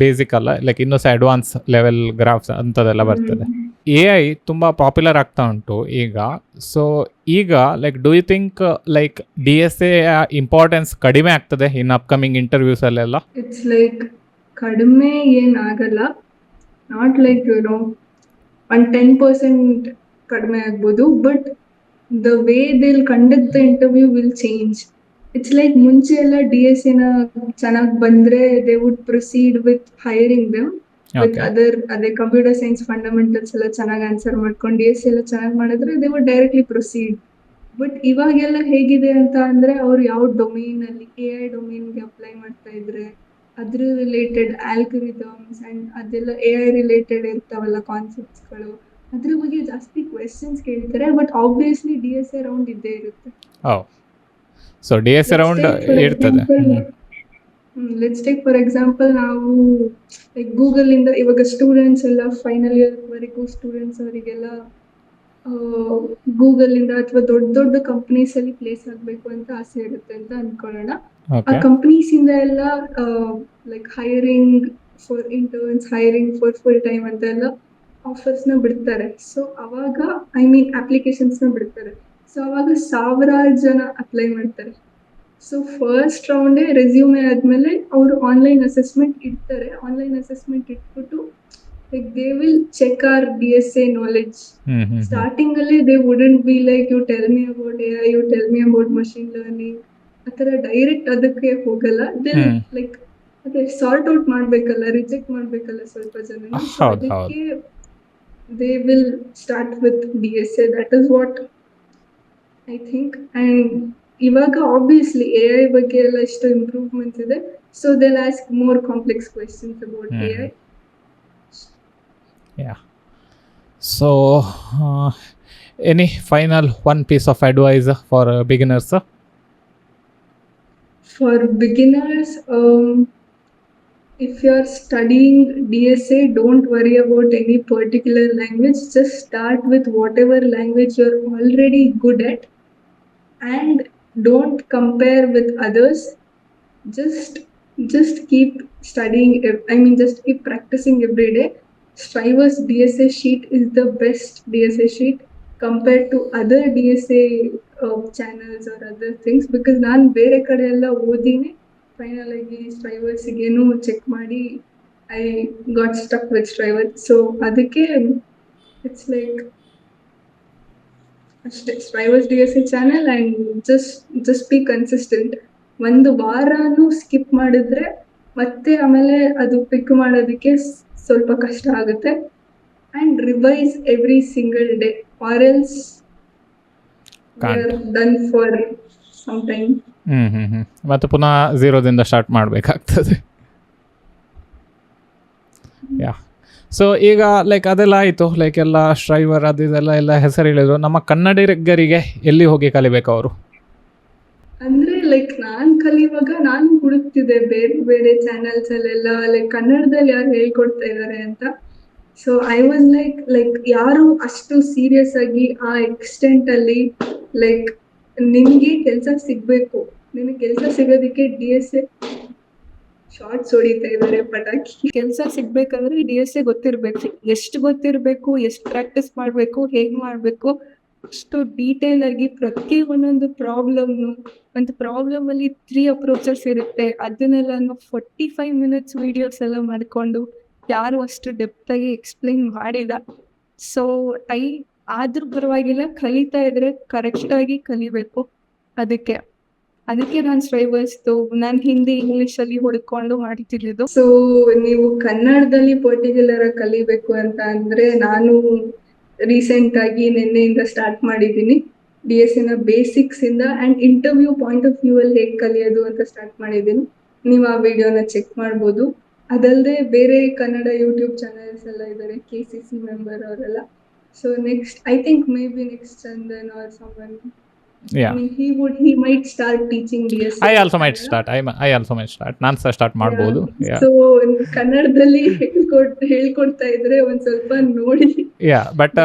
ಬೇಸಿಕ್ ಅಲ್ಲ, ಲೈಕ್ ಇನ್ನೂ ಸಹ ಅಡ್ವಾನ್ಸ್ ಲೆವೆಲ್ ಗ್ರಾಫ್ಸ್ ಅಂಥದ್ದೆಲ್ಲ ಬರ್ತದೆ. AI ತುಂಬ ಪಾಪ್ಯುಲರ್ ಆಗ್ತಾ ಉಂಟು ಈಗ. ಸೊ ಈಗ like do you think like DSA importance ಕಡಿಮೆ ಆಗ್ತದೆ ಇನ್ ಅಪ್ಕಮಿಂಗ್ ಇಂಟರ್ವ್ಯೂಸಲ್ಲೆಲ್ಲ? ಇಟ್ಸ್ ಲೈಕ್ ಕಡಿಮೆ ಏನಾಗಲ್ಲ, ನಾಟ್ ಲೈಕ್ ಒಂದು 10% ಕಡಿಮೆ ಆಗ್ಬೋದು, but the way they will conduct the interview will change. It's like ಮುಂಚೆ ಎಲ್ಲ DSA ಚೆನ್ನಾಗಿ ಬಂದ್ರೆ they would proceed with hiring them with ಅದೇ ಕಂಪ್ಯೂಟರ್ ಸೈನ್ಸ್ ಫಂಡಮೆಂಟಲ್ಸ್ ಎಲ್ಲ ಚೆನ್ನಾಗಿ ಆನ್ಸರ್ ಮಾಡ್ಕೊಂಡು DSA ಎಲ್ಲ ಚೆನ್ನಾಗಿ ಮಾಡಿದ್ರೆ they would directly proceed. But ಇವಾಗೆಲ್ಲ ಹೇಗಿದೆ ಅಂತ ಅಂದ್ರೆ ಅವ್ರು ಯಾವ ಡೊಮೇನ್ ಅಲ್ಲಿ AI ಡೊಮೇನ್ಗೆ ಅಪ್ಲೈ ಮಾಡ್ತಾ ಇದ್ರೆ ಅದ್ರ ರಿಲೇಟೆಡ್ ಆಲ್ಗರಿದಮ್ಸ್ ಅಂಡ್ ಅದೆಲ್ಲ AI ರಿಲೇಟೆಡ್ ಇರ್ತಾವಲ್ಲ ಕಾನ್ಸೆಪ್ಟ್ಸ್ಗಳು, ಅದ್ರ ಬಗ್ಗೆ ಜಾಸ್ತಿ ಕ್ವೆಶನ್ಸ್ ಕೇಳ್ತಾರೆ. ಬಟ್ ಆಬ್ವಿಯಸ್ಲಿ DSA ರೌಂಡ್ ಇದ್ದೇ ಇರುತ್ತೆ. ಸೊ DSA ರೌಂಡ್ ಇರ್ತದೆ. ಲೆಟ್ಸ್ ಟೇಕ್ ಫಾರ್ ಎಕ್ಸಾಂಪಲ್, ನಾವು ಲೈಕ್ ಗೂಗಲ್ ಇಂದ ಇವಾಗ ಸ್ಟೂಡೆಂಟ್ಸ್ ಎಲ್ಲ ಫೈನಲ್ ಇಯರ್ ವರೆಗೂ ಸ್ಟೂಡೆಂಟ್ಸ್ ಅವರಿಗೆಲ್ಲ ಗೂಗಲ್ ಇಂದ ಅಥವಾ ದೊಡ್ಡ ದೊಡ್ಡ ಕಂಪನೀಸ್ ಅಲ್ಲಿ ಪ್ಲೇಸ್ ಆಗ್ಬೇಕು ಅಂತ ಆಸೆ ಇರುತ್ತೆ ಅಂತ ಅನ್ಕೊಳ್ಳೋಣ. ಆ ಕಂಪನೀಸ್ ಇಂದ ಎಲ್ಲ like hiring for interns, hiring for full time ಅಂತ ಎಲ್ಲ ಆಫರ್ಸ್ ನ ಬಿಡ್ತಾರೆ. ಸೊ ಅವಾಗ ಅಪ್ಲಿಕೇಶನ್ಸ್ ನ ಬಿಡ್ತಾರೆ. ಸೊ ಅವಾಗ ಸಾವಿರಾರು ಜನ ಅಪ್ಲೈ ಮಾಡ್ತಾರೆ. ಸೊ ಫಸ್ಟ್ ರೌಂಡೇ ರೆಸ್ಯೂಮೆ ಆದ್ಮೇಲೆ ಅವರು ಆನ್ಲೈನ್ ಅಸೆಸ್ಮೆಂಟ್ ಇಡ್ತಾರೆ. ಆನ್ಲೈನ್ ಅಸೆಸ್ಮೆಂಟ್ ಇಟ್ಬಿಟ್ಟು like they will check our DSA knowledge. Starting ಅಲ್ಲಿ they wouldn't be like you tell me about AI, you tell me about machine learning, ಆತರ direct ಅದಕ್ಕೆ ಹೋಗಲ್ಲ. they like ಅದೇ sort out ಮಾಡ್ಬೇಕಲ್ಲ, reject ಮಾಡ್ಬೇಕಲ್ಲ ಸ್ವಲ್ಪ ಜನ. ಅದಕ್ಕೆ they will start with DSA. that is what I think. and ಇವಾಗ ಆಬ್ವಿಯಸ್ಲಿ AI ಬಗ್ಗೆ ಎಲ್ಲ ಎಷ್ಟು ಇಂಪ್ರೂವ್ಮೆಂಟ್ಸ್ ಇದೆ, so they'll ask more complex questions about AI. Yeah. So any final one piece of advice for beginners? For beginners, if you are studying DSA, don't worry about any particular language. Just start with whatever language you're already good at and don't compare with others. Just keep studying. Just keep practicing every day. Striver's DSA sheet is the best DSA sheet compared to other DSA channels or other things, because ನಾನು ಬೇರೆ ಕಡೆ ಎಲ್ಲ ಓದಿನೇ final ಆಗಿ ಸ್ಟ್ರೈವರ್ಸ್ಗೇನು check ಮಾಡಿ I got stuck with Striver. So ಅದಕ್ಕೆ it's like ಅಷ್ಟೇ, Striver's DSA channel and just be consistent. ಒಂದು ವಾರನೂ ಸ್ಕಿಪ್ ಮಾಡಿದ್ರೆ ಮತ್ತೆ ಆಮೇಲೆ ಅದು ಪಿಕ್ ಮಾಡೋದಕ್ಕೆ ಸ್ವಲ್ಪ ಕಷ್ಟ ಆಗುತ್ತೆ. and revise every single day or else we are done for some time. ಮತ್ತೆ ಪುನಃ ಝೀರೋದಿಂದ ಸ್ಟಾರ್ಟ್ ಮಾಡಬೇಕಾಗ್ತದೆ. ಯಾ ಸೊ ಈಗ ಲೈಕ್ ಅದೆಲ್ಲ ಆಯಿತು, ಲೈಕ್ ಎಲ್ಲ ಶ್ರೈವರ್ ಅದು ಇದೆಲ್ಲ ಹೆಸರು ಹೇಳಿದ್ರು. ನಮ್ಮ ಕನ್ನಡಿಗರಿಗೆ ಎಲ್ಲಿ ಹೋಗಿ ಕಲಿಬೇಕು ಅವರು? ಅಂದ್ರೆ ಲೈಕ್ ನಾನ್ ಕಲಿಯುವಾಗ ನಾನು ಹುಡುಕ್ತಿದ್ದೆ ಬೇರೆ ಬೇರೆ ಚಾನೆಲ್ಸ್ ಅಲ್ಲೆಲ್ಲ ಲೈಕ್ ಕನ್ನಡದಲ್ಲಿ ಯಾರು ಹೇಳ್ಕೊಡ್ತಾ ಇದಾರೆ ಅಂತ. ಸೊ ಐ ವಾಸ್ ಲೈಕ್ ಯಾರು ಅಷ್ಟು ಸೀರಿಯಸ್ ಆಗಿ ಆ ಎಕ್ಸ್ಟೆಂಟ್ ಅಲ್ಲಿ ಲೈಕ್ ನಿನ್ಗೆ ಕೆಲ್ಸ ಸಿಗ್ಬೇಕು, ನಿನಗೆ ಕೆಲ್ಸ ಸಿಗೋದಕ್ಕೆ DSA ಶಾರ್ಟ್ಸ್ ಹೊಡಿತಾ ಇದಾರೆ ಪಟಾಕಿ. ಕೆಲ್ಸ ಸಿಗ್ಬೇಕಂದ್ರೆ DSA ಗೊತ್ತಿರ್ಬೇಕು, ಎಷ್ಟು ಗೊತ್ತಿರ್ಬೇಕು, ಎಷ್ಟು ಪ್ರಾಕ್ಟೀಸ್ ಮಾಡ್ಬೇಕು, ಹೇಗ್ ಮಾಡ್ಬೇಕು, ಅಷ್ಟು ಡೀಟೇಲ್ ಆಗಿ ಪ್ರತಿ ಒಂದೊಂದು ಒಂದು ಪ್ರಾಬ್ಲಮ್ ಅಲ್ಲಿ 3 ಅಪ್ರೋಚಸ್ ಇರುತ್ತೆ. ಅದನ್ನೆಲ್ಲ 45 ಮಿನಿಟ್ಸ್ ವಿಡಿಯೋಸ್ ಎಲ್ಲ ಮಾಡ್ಕೊಂಡು ಯಾರು ಅಷ್ಟು ಡೆಪ್ತ್ ಆಗಿ ಎಕ್ಸ್ಪ್ಲೈನ್ ಮಾಡಿಲ್ಲ. ಸೊ ಆದ್ರೂ ಪರವಾಗಿಲ್ಲ, ಕಲಿತಾ ಇದ್ರೆ ಕರೆಕ್ಟ್ ಆಗಿ ಕಲಿಬೇಕು. ಅದಕ್ಕೆ ನಾನು ನಾನು ಹಿಂದಿ ಇಂಗ್ಲಿಷ್ ಅಲ್ಲಿ ಹುಡ್ಕೊಂಡು ಮಾಡ್ತಿರೋದು. ಸೊ ನೀವು ಕನ್ನಡದಲ್ಲಿ ಪರ್ಟಿಕ್ಯುಲರ್ ಆಗಿ ಕಲಿಬೇಕು ಅಂತ ಅಂದ್ರೆ ನಾನು ರೀಸೆಂಟ್ ಆಗಿ ನಿನ್ನೆಯಿಂದ ಸ್ಟಾರ್ಟ್ ಮಾಡಿದ್ದೀನಿ. DSA ನ ಬೇಸಿಕ್ಸ್ ಇಂದ and interview point of view ಅಲ್ಲಿ ಹೇಗೆ ಕಲಿಯೋದು ಅಂತ ಸ್ಟಾರ್ಟ್ ಮಾಡಿದ್ದೀನಿ. ನೀವು ಆ ವಿಡಿಯೋನ ಚೆಕ್ ಮಾಡ್ಬೋದು. ಅದಲ್ಲದೆ ಬೇರೆ ಕನ್ನಡ ಯೂಟ್ಯೂಬ್ ಚಾನೆಲ್ಸ್ ಎಲ್ಲ ಇದ್ದಾರೆ, KCC ಮೆಂಬರ್ ಅವರೆಲ್ಲ. So next I think maybe next Chandan or Saman, Yeah. he might start teaching DSA. I also might start. ನಾನು ಸಹ ಸ್ಟಾರ್ಟ್ ಮಾಡ್ಬೋದು. ಸೊ ಕನ್ನಡದಲ್ಲಿ ಹೇಳ್ಕೊಡ್ತಾ ಇದ್ರೆ ಒಂದ್ ಸ್ವಲ್ಪ ನೋಡಿ. ಬಟ್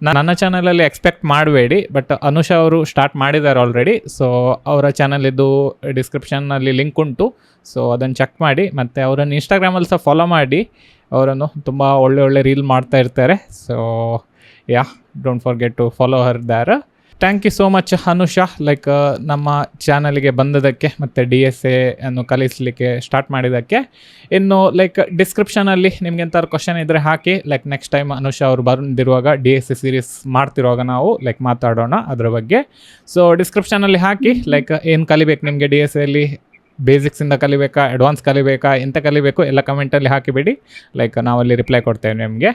ನನ್ನ ಚಾನಲಲ್ಲಿ ಎಕ್ಸ್ಪೆಕ್ಟ್ ಮಾಡಬೇಡಿ. ಬಟ್ ಅನುಷಾ ಅವರು ಸ್ಟಾರ್ಟ್ ಮಾಡಿದ್ದಾರೆ ಆಲ್ರೆಡಿ. ಸೊ ಅವರ ಚಾನಲ್ ಇದು ಡಿಸ್ಕ್ರಿಪ್ಷನ್ನಲ್ಲಿ ಲಿಂಕ್ ಉಂಟು. ಸೊ ಅದನ್ನು ಚೆಕ್ ಮಾಡಿ. ಮತ್ತು ಅವರನ್ನು ಇನ್ಸ್ಟಾಗ್ರಾಮಲ್ಲಿ ಸಹ ಫಾಲೋ ಮಾಡಿ. ಅವರನ್ನು ತುಂಬ ಒಳ್ಳೆ ರೀಲ್ ಮಾಡ್ತಾ ಇರ್ತಾರೆ. So don't forget to follow her there. Thank you so much Anusha, like ನಮ್ಮ ಚಾನಲ್ಗೆ ಬಂದದಕ್ಕೆ ಮತ್ತು DSA ಅನ್ನು ಕಲಿಸಲಿಕ್ಕೆ ಸ್ಟಾರ್ಟ್ ಮಾಡಿದ್ದಕ್ಕೆ. ಇನ್ನು ಲೈಕ್ ಡಿಸ್ಕ್ರಿಪ್ಷನಲ್ಲಿ ನಿಮ್ಗೆ ಎಂಥಾದ್ರು ಕ್ವಶನ್ ಇದ್ದರೆ ಹಾಕಿ. ಲೈಕ್ ನೆಕ್ಸ್ಟ್ ಟೈಮ್ ಅನುಷಾ ಅವರು ಬಂದಿರುವಾಗ DSA ಸೀರೀಸ್ ಮಾಡ್ತಿರುವಾಗ ನಾವು ಲೈಕ್ ಮಾತಾಡೋಣ ಅದರ ಬಗ್ಗೆ. ಸೊ ಡಿಸ್ಕ್ರಿಪ್ಷನಲ್ಲಿ ಹಾಕಿ. ಲೈಕ್ ಏನು ಕಲಿಬೇಕು ನಿಮಗೆ DSAಲ್ಲಿ, ಬೇಸಿಕ್ಸಿಂದ ಕಲಿಬೇಕಾ, ಅಡ್ವಾನ್ಸ್ ಕಲಿಬೇಕಾ, ಎಂತ ಕಲಿಬೇಕು ಎಲ್ಲ ಕಮೆಂಟಲ್ಲಿ ಹಾಕಿಬಿಡಿ. ಲೈಕ್ ನಾವಲ್ಲಿ ರಿಪ್ಲೈ ಕೊಡ್ತೇವೆ ನಿಮಗೆ.